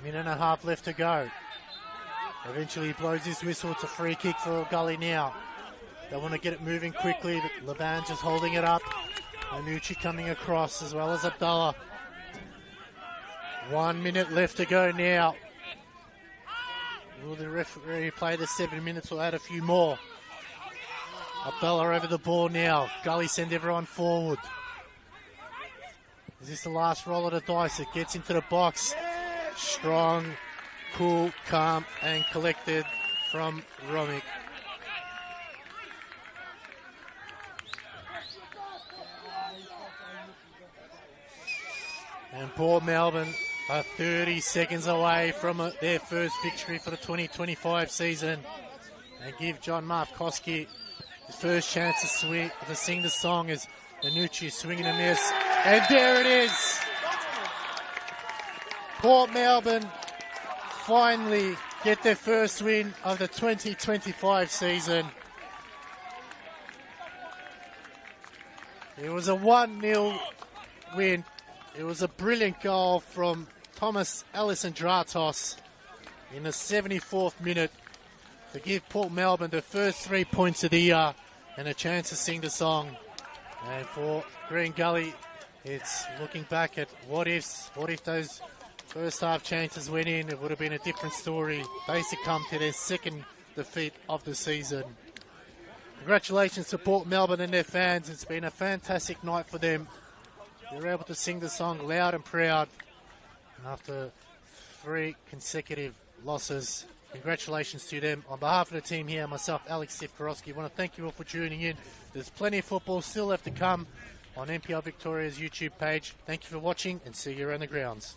1.5 left to go. Eventually he blows his whistle. It's a free kick for Gully now. They want to get it moving quickly, but Laban just holding it up. Anucci coming across as well as Abdallah. 1 minute left to go now. Will the referee play the 7 minutes or add a few more? Abdullah over the ball now. Gully send everyone forward. Is this the last roll of the dice? It gets into the box. Strong, cool, calm and collected from Romick. And Port Melbourne are 30 seconds away from their first victory for the 2025 season. And give John Markowski his first chance to sing the song as Nanucci swinging a miss. And there it is! Port Melbourne finally get their first win of the 2025 season. It was a 1-0 win. It was a brilliant goal from Thomas Alisandratos in the 74th minute to give Port Melbourne the first 3 points of the year and a chance to sing the song. And for Green Gully, it's looking back at what if those first half chances went in, it would have been a different story. They succumbed to their second defeat of the season. Congratulations to Port Melbourne and their fans. It's been a fantastic night for them. They were able to sing the song loud and proud after 3 consecutive losses. Congratulations to them. On behalf of the team here, myself, Alex Sifkarowski, I want to thank you all for tuning in. There's plenty of football still left to come on NPL Victoria's YouTube page. Thank you for watching and see you around the grounds.